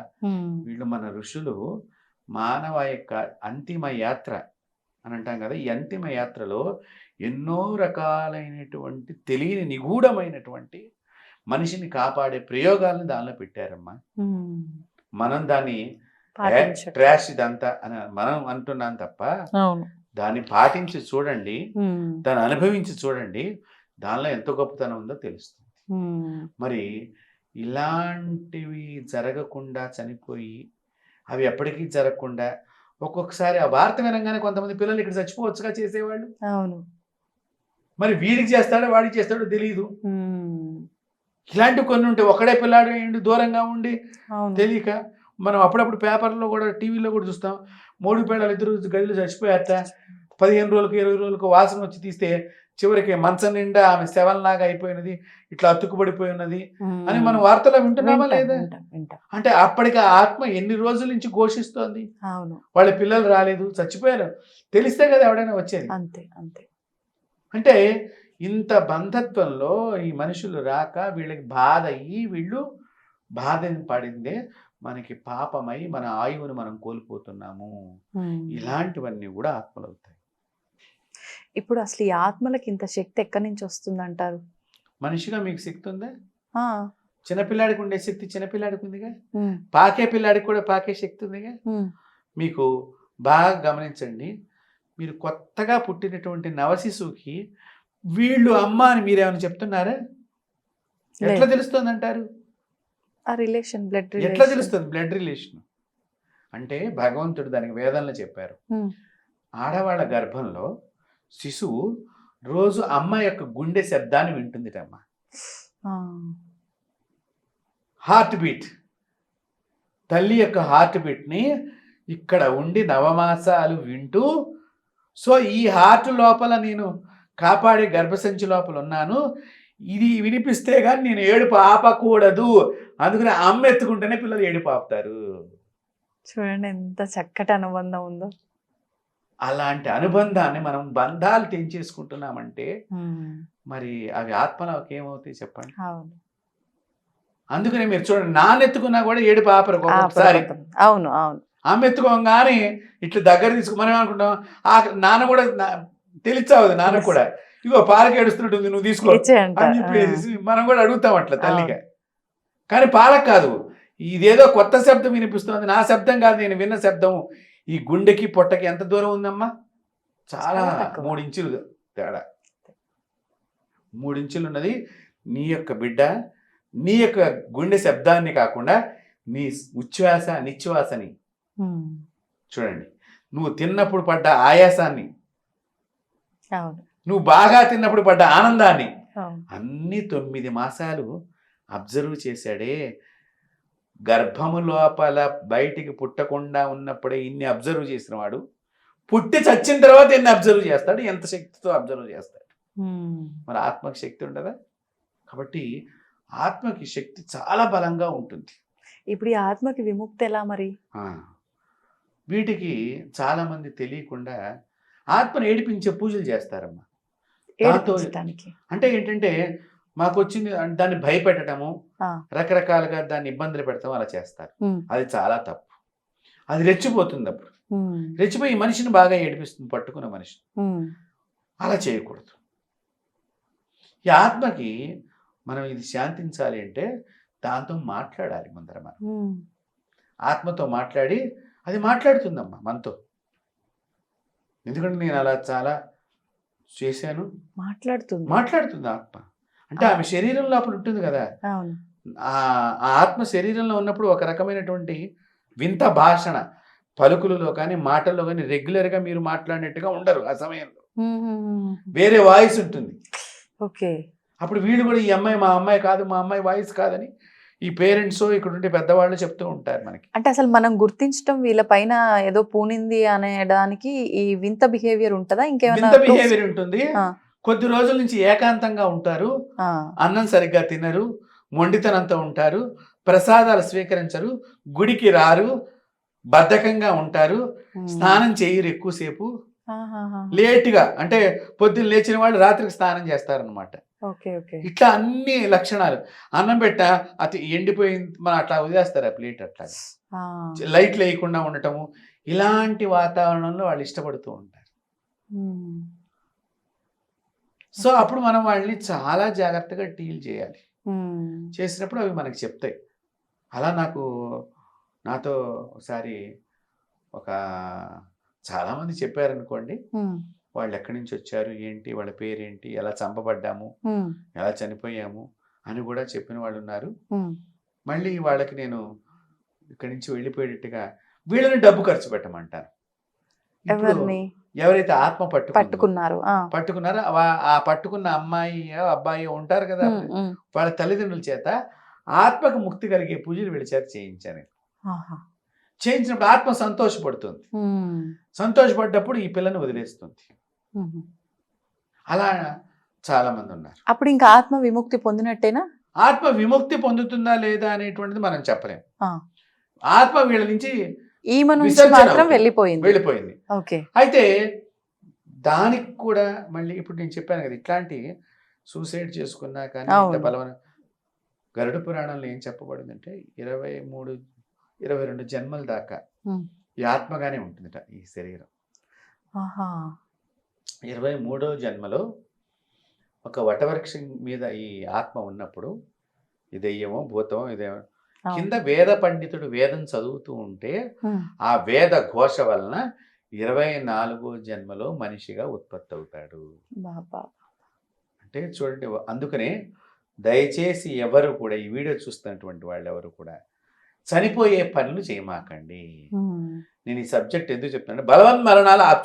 వీళ్ళు మన ఋషులు మానవ యొక్క అంతిమ యాత్ర అని అంటాం కదా, ఈ అంతిమ యాత్రలో ఎన్నో రకాలైనటువంటి తెలియని నిగూఢమైనటువంటి మనిషిని కాపాడే ప్రయోగాలను దానిలో పెట్టారమ్మా. మనం దాన్ని ట్రాష్ ఇదంతా అని మనం అంటున్నాం తప్ప, దాన్ని పాటించి చూడండి, దాన్ని అనుభవించి చూడండి, దానిలో ఎంత గొప్పతనం ఉందో తెలుస్తుంది. మరి ఇలాంటివి జరగకుండా చనిపోయి, అవి ఎప్పటికీ జరగకుండా, ఒక్కొక్కసారి ఆ వార్త వినంగానే కొంతమంది పిల్లలు ఇక్కడ చచ్చిపోవచ్చుగా చేసేవాళ్ళు. అవును, మరి వీడికి చేస్తాడో వాడికి చేస్తాడో తెలియదు. ఇలాంటివి కొన్ని ఉంటాయి. ఒకడే పిల్లాడు ఏంటి దూరంగా ఉండి తెలియక, మనం అప్పుడప్పుడు పేపర్లో కూడా టీవీలో కూడా చూస్తాం, 3 పిల్లలు 2 గదిలో చచ్చిపోయారట, 15 రోజులకు 20 రోజులకు వాసన వచ్చి తీస్తే చివరికి మంచం నిండా ఆమె శవంలాగా అయిపోయినది, ఇట్లా అతుక్కుబడిపోయి ఉన్నది అని మనం వార్తలో వింటున్నామా లేదా? అంటే అప్పటికి ఆ ఆత్మ ఎన్ని రోజుల నుంచి ఘోషిస్తోంది, వాళ్ళ పిల్లలు రాలేదు చచ్చిపోయారు, తెలిస్తే కదా ఎవడైనా వచ్చేది. అంతే అంతే. అంటే ఇంత బంధత్వంలో ఈ మనుషులు రాక వీళ్ళకి బాధ అయ్యి, వీళ్ళు బాధని పడిందే మనకి పాపమై మన ఆయువుని మనం కోల్పోతున్నాము. ఇలాంటివన్నీ కూడా ఆత్మలు అవుతాయి. ఇప్పుడు అసలు ఈ ఆత్మలకి ఇంత శక్తి ఎక్కడి నుంచి వస్తుందంటారు? మనిషిగా మీకు శక్తి ఉందా? ఆ, చిన్నపిల్లాడికి ఉండే శక్తి చిన్నపిల్లాడికి ఉందిగా. ఉమ్, పాకే పిల్లాడికి కూడా పాకే శక్తి ఉందిగా. ఉమ్, మీకు బాగా గమనించండి, మీరు కొత్తగా పుట్టినటువంటి నవశిశువుకి వీళ్ళు అమ్మ అని మీరేమైనా చెప్తున్నారా? ఎట్లా లేదు. తెలుస్తుంది అంటారు? ఆ రిలేషన్, బ్లడ్ ఎట్లా రిలేషన్. తెలుస్తుంది? బ్లడ్ రిలేషన్ అంటే భగవంతుడు దానికి వేదంలో చెప్పారు. ఆడవాళ్ళ గర్భంలో శిశువు రోజు అమ్మ యొక్క గుండె శబ్దాన్ని వింటుందిటమ్మ. హార్ట్ బీట్, తల్లి యొక్క హార్ట్ బీట్ని ఇక్కడ ఉండి నవమాసాలు వింటూ, సో ఈ హార్ట్ లోపల నేను కాపాడే గర్భసంచి లోపల ఉన్నాను, ఇది వినిపిస్తే కానీ నేను ఏడుపు ఆపకూడదు, అందుకని అమ్మ ఎత్తుకుంటేనే పిల్లలు ఏడుపు ఆపుతారు. చూడండి ఎంత చక్కటి అనుబంధం ఉందో. అలాంటి అనుబంధాన్ని మనం బంధాలు తెంచేసుకుంటున్నామంటే మరి అవి ఆత్మలోకి ఏమవుతాయి చెప్పండి. అవును, అందుకనే మీరు చూడండి, నాన్నెత్తుకున్నా కూడా ఏడుపు ఆపరు ఒక్కొక్కసారి. అవును, అవును. ఆమె ఎత్తుకోగానే ఇట్లా దగ్గర తీసుకు మనం ఏమనుకుంటాం, ఆ నాన్న కూడా తెలిచావదు, నాన్న కూడా ఇగో పాలకి ఏడుస్తున్నట్టుంది నువ్వు తీసుకో అని చెప్పేసి మనం కూడా అడుగుతాం అట్లా తల్లిగా. కానీ పాలకు కాదు, ఇదేదో కొత్త శబ్దం వినిపిస్తుంది, నా శబ్దం కాదు, నేను విన్న శబ్దం. ఈ గుండెకి పొట్టకి ఎంత దూరం ఉందమ్మా? చాలా 3 ఇంచులు తేడా. 3 ఇంచులు ఉన్నది నీ యొక్క బిడ్డ. నీ యొక్క గుండె శబ్దాన్ని కాకుండా నీ ఉచ్ఛ్వాస నిశ్వాసని చూడండి. నువ్వు తిన్నప్పుడు పడ్డ ఆయాసాన్ని, నువ్వు బాగా తిన్నప్పుడు పడ్డ ఆనందాన్ని, అన్ని 9 మాసాలు అబ్జర్వ్ చేశాడే. గర్భము లోపల బయటికి పుట్టకుండా ఉన్నప్పుడే ఇన్ని అబ్జర్వ్ చేసిన వాడు పుట్టి చచ్చిన తర్వాత ఎన్ని అబ్జర్వ్ చేస్తాడు, ఎంత శక్తితో అబ్జర్వ్ చేస్తాడు. మరి ఆత్మకి శక్తి ఉండదా? కాబట్టి ఆత్మకి శక్తి చాలా బలంగా ఉంటుంది. ఇప్పుడు ఈ ఆత్మకి విముక్తి ఎలా మరి? వీటికి చాలా మంది తెలియకుండా ఆత్మను ఏడిపించే పూజలు చేస్తారమ్మా. అంటే ఏంటంటే మాకు వచ్చింది దాన్ని భయపెట్టడము, రకరకాలుగా దాన్ని ఇబ్బందులు పెడతాము, అలా చేస్తారు. అది చాలా తప్పు. అది రెచ్చిపోతుంది. అప్పుడు రెచ్చిపోయి మనిషిని బాగా ఏడిపిస్తుంది, పట్టుకున్న మనిషిని. అలా చేయకూడదు. ఈ ఆత్మకి మనం ఇది శాంతించాలి అంటే దాంతో మాట్లాడాలి. ముందర మనం ఆత్మతో మాట్లాడి, అది మాట్లాడుతుందమ్మా మనతో. ఎందుకంటే నేను అలా చాలా చేశాను. మాట్లాడుతుంది ఆత్మ. అంటే ఆమె శరీరం లోపల ఉంటుంది కదా. ఆ ఆత్మ శరీరంలో ఉన్నప్పుడు ఒక రకమైనటువంటి వింత భాషణ, పలుకులలో కానీ మాటల్లో కానీ రెగ్యులర్గా మీరు మాట్లాడినట్టుగా ఉండరు. ఆ సమయంలో వేరే వాయిస్ ఉంటుంది. ఓకే. అప్పుడు వీళ్ళు కూడా ఈ అమ్మాయి మా అమ్మాయి కాదు, మా అమ్మాయి వాయిస్ కాదని ఈ పేరెంట్స్ ఇక్కడ ఉండే పెద్దవాళ్ళు చెప్తూ ఉంటారు మనకి. అంటే అసలు మనం గుర్తించడం వీళ్ళ పైన ఏదో పూనింది అనేదానికి ఈ వింత బిహేవియర్ ఉంటుందా? ఇంకేమైనా వింత బిహేవియర్ ఉంటుంది. కొద్ది రోజుల నుంచి ఏకాంతంగా ఉంటారు, అన్నం సరిగ్గా తినరు, మొండితనంతో ఉంటారు, ప్రసాదాలు స్వీకరించరు, గుడికి రారు, బద్ధకంగా ఉంటారు, స్నానం చేయరు ఎక్కువసేపు, లేటుగా, అంటే పొద్దున్న లేచిన వాళ్ళు రాత్రికి స్నానం చేస్తారనమాట. ఇట్లా అన్ని లక్షణాలు. అన్నం పెట్ట అది ఎండిపోయింది మనం అట్లా వదిలేస్తారు ఆ ప్లేట్. అట్లా లైట్లు వేయకుండా ఉండటము, ఇలాంటి వాతావరణంలో వాళ్ళు ఇష్టపడుతూ ఉంటారు. సో అప్పుడు మనం వాళ్ళని చాలా జాగ్రత్తగా డీల్ చేయాలి. చేసినప్పుడు అవి మనకి చెప్తాయి. అలా నాతో ఒకసారి చాలామంది చెప్పారనుకోండి, వాళ్ళు ఎక్కడి నుంచి వచ్చారు, ఏంటి వాళ్ళ పేరేంటి, ఎలా చంపబడ్డాము, ఎలా చనిపోయాము అని కూడా చెప్పిన వాళ్ళు ఉన్నారు. మళ్ళీ వాళ్ళకి నేను ఇక్కడి నుంచి వెళ్ళిపోయేటట్టుగా వీళ్ళని డబ్బు ఖర్చు పెట్టమంటాను. ఎవరైతే ఆత్మ పట్టుకున్నారో ఆ పట్టుకున్న అమ్మాయి అబ్బాయి ఉంటారు కదా, వాళ్ళ తల్లిదండ్రుల చేత ఆత్మకు ముక్తి కలిగే పూజలు వీళ్ళ చేత చేయించాను. చేయించినప్పుడు ఆత్మ సంతోషపడుతుంది. సంతోషపడ్డప్పుడు ఈ పిల్లని వదిలేస్తుంది. అలా చాలా మంది ఉన్నారు. అప్పుడు ఇంకా ఆత్మ విముక్తి పొందినట్టేనా? ఆత్మ విముక్తి పొందుతుందా లేదా అనేటువంటిది మనం చెప్పలేం. ఆత్మ వీళ్ళ నుంచి వెళ్ళిపోయింది. అయితే దానికి కూడా మళ్ళీ ఇప్పుడు నేను చెప్పాను కదా, ఇట్లాంటి సూసైడ్ చేసుకున్నా కానీ బలవన గరుడ పురాణంలో ఏం చెప్పబడిందంటే 22 జన్మల దాకా ఈ ఆత్మగానే ఉంటుందట ఈ శరీరం. 23వ జన్మలో ఒక వటవృక్షం మీద ఈ ఆత్మ ఉన్నప్పుడు ఈ దెయ్యమో భూతమో ఇదేమో కింద వేద పండితుడు వేదం చదువుతూ ఉంటే ఆ వేద ఘోష వలన 24వ జన్మలో మనిషిగా ఉత్పత్తి అవుతాడు. అంటే చూడండి, అందుకనే దయచేసి ఎవరు కూడా ఈ వీడియో చూస్తున్నటువంటి వాళ్ళు ఎవరు కూడా చనిపోయే పనులు చేయమాకండి. నేను ఈ సబ్జెక్ట్ ఎందుకు చెప్తున్నాను, బలవన్ మరణాలు ఆపు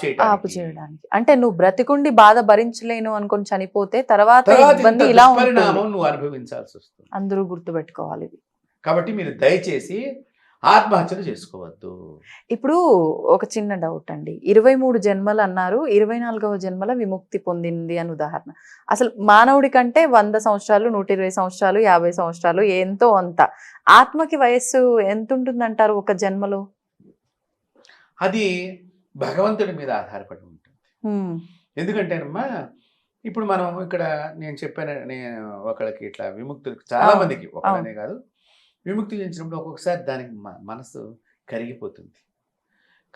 చేయడానికి. అంటే నువ్వు బ్రతికుండి బాధ భరించలేను అనుకొని చనిపోతే తర్వాత ఇబ్బంది ఇలా పరిణామం నువ్వు అనుభవించాల్సి వస్తుంది. అందరూ గుర్తుపెట్టుకోవాలి ఇది. కాబట్టి మీరు దయచేసి ఆత్మహత్యలు చేసుకోవద్దు. ఇప్పుడు ఒక చిన్న డౌట్ అండి, 23 జన్మలు అన్నారు, 24వ జన్మల విముక్తి పొందింది అని ఉదాహరణ. అసలు మానవుడి కంటే 100 సంవత్సరాలు, 120 సంవత్సరాలు, 50 సంవత్సరాలు ఎంతో అంత. ఆత్మకి వయస్సు ఎంత ఉంటుందంటారు ఒక జన్మలో? అది భగవంతుడి మీద ఆధారపడి ఉంటుంది. ఎందుకంటేనమ్మా ఇప్పుడు మనం ఇక్కడ నేను చెప్పాను, నేను ఒకళ్ళకి ఇట్లా విముక్తులు చాలా మందికి, ఒకళ్ళనే కాదు, విముక్తి చెందినప్పుడు ఒక్కొక్కసారి దానికి మనసు కరిగిపోతుంది.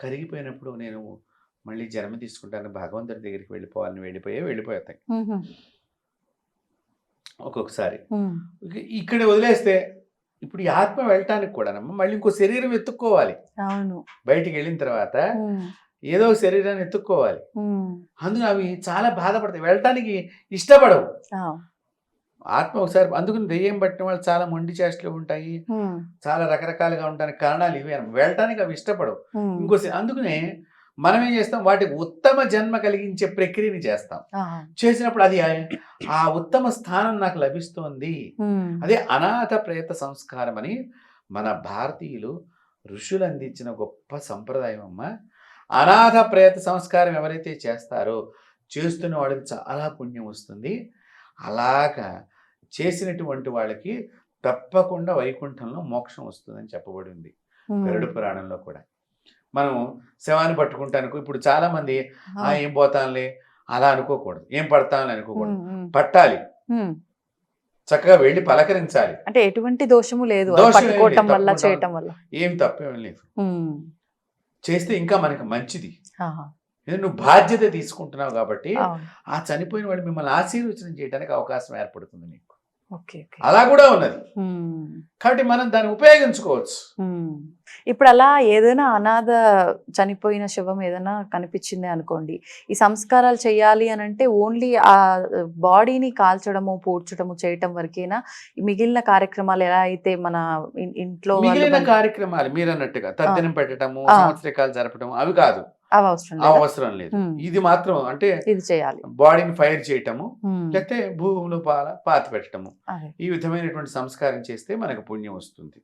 కరిగిపోయినప్పుడు నేను మళ్ళీ జన్మ తీసుకుంటాను, భగవంతుడి దగ్గరికి వెళ్ళిపోతాయి ఒక్కొక్కసారి. ఇక్కడ వదిలేస్తే ఇప్పుడు ఈ ఆత్మ వెళ్ళటానికి కూడానమ్మా మళ్ళీ ఇంకో శరీరం ఎత్తుక్కోవాలి. బయటికి వెళ్ళిన తర్వాత ఏదో శరీరాన్ని ఎత్తుక్కోవాలి. అందుకని అవి చాలా బాధపడతాయి, వెళ్ళటానికి ఇష్టపడవు. ఆత్మ ఒకసారి, అందుకని దెయ్యం పట్టిన వాళ్ళు చాలా మొండి చేష్టలు ఉంటాయి, చాలా రకరకాలుగా ఉండడానికి కారణాలు ఇవే. వెళ్ళటానికి అవి ఇష్టపడవు. అందుకనే మనం ఏం చేస్తాం, వాటికి ఉత్తమ జన్మ కలిగించే ప్రక్రియని చేస్తాం. చేసినప్పుడు అది ఆ ఉత్తమ స్థానం నాకు లభిస్తోంది. అదే అనాథ ప్రేత సంస్కారం అని మన భారతీయులు ఋషులు అందించిన గొప్ప సంప్రదాయం అమ్మ. అనాథ ప్రేత సంస్కారం ఎవరైతే చేస్తారో చేస్తున్న వాళ్ళకి చాలా పుణ్యం వస్తుంది. అలాగా చేసినటువంటి వాళ్ళకి తప్పకుండా వైకుంఠంలో మోక్షం వస్తుందని చెప్పబడింది గరుడ పురాణంలో కూడా. మనం శవాన్ని పట్టుకుంటానికి ఇప్పుడు చాలా మంది ఏం పోతాంలే అలా అనుకోకూడదు, ఏం పడతాంలే అనుకోకూడదు, పట్టాలి, చక్కగా వెళ్ళి పలకరించాలి. అంటే ఎటువంటి దోషము లేదు, పట్టుకోవటం వల్ల చేయటం వల్ల ఏం తప్పేం లేదు. చేస్తే ఇంకా మనకి మంచిది. నువ్వు బాధ్యత తీసుకుంటున్నావు కాబట్టి ఆ చనిపోయిన వాడు మిమ్మల్ని ఆశీర్వచనం చేయడానికి అవకాశం ఏర్పడుతుంది నీకు. అలా కూడా ఉన్నది కాబట్టి మనం దాన్ని ఉపయోగించుకోవచ్చు. ఇప్పుడు అలా ఏదైనా అనాథ చనిపోయిన శవం ఏదైనా కనిపించింది అనుకోండి, ఈ సంస్కారాలు చేయాలి అని అంటే ఓన్లీ ఆ బాడీని కాల్చడము, పూడ్చడము చేయటం వరకేనా? మిగిలిన కార్యక్రమాలు ఎలా అయితే మన ఇంట్లో మిగిలిన కార్యక్రమాలు మీరు అన్నట్టుగా తద్దినం పెట్టడము, సంవత్సరికాలు జరపడం అవి కాదు, అవసరం లేదు. ఇది మాత్రం అంటే ఇది చేయాలి, బాడీని ఫైర్ చేయటము, లేకపోతే భూములు పాతి పెట్టడము, ఈ విధమైనటువంటి సంస్కారం చేస్తే మనకు పుణ్యం వస్తుంది.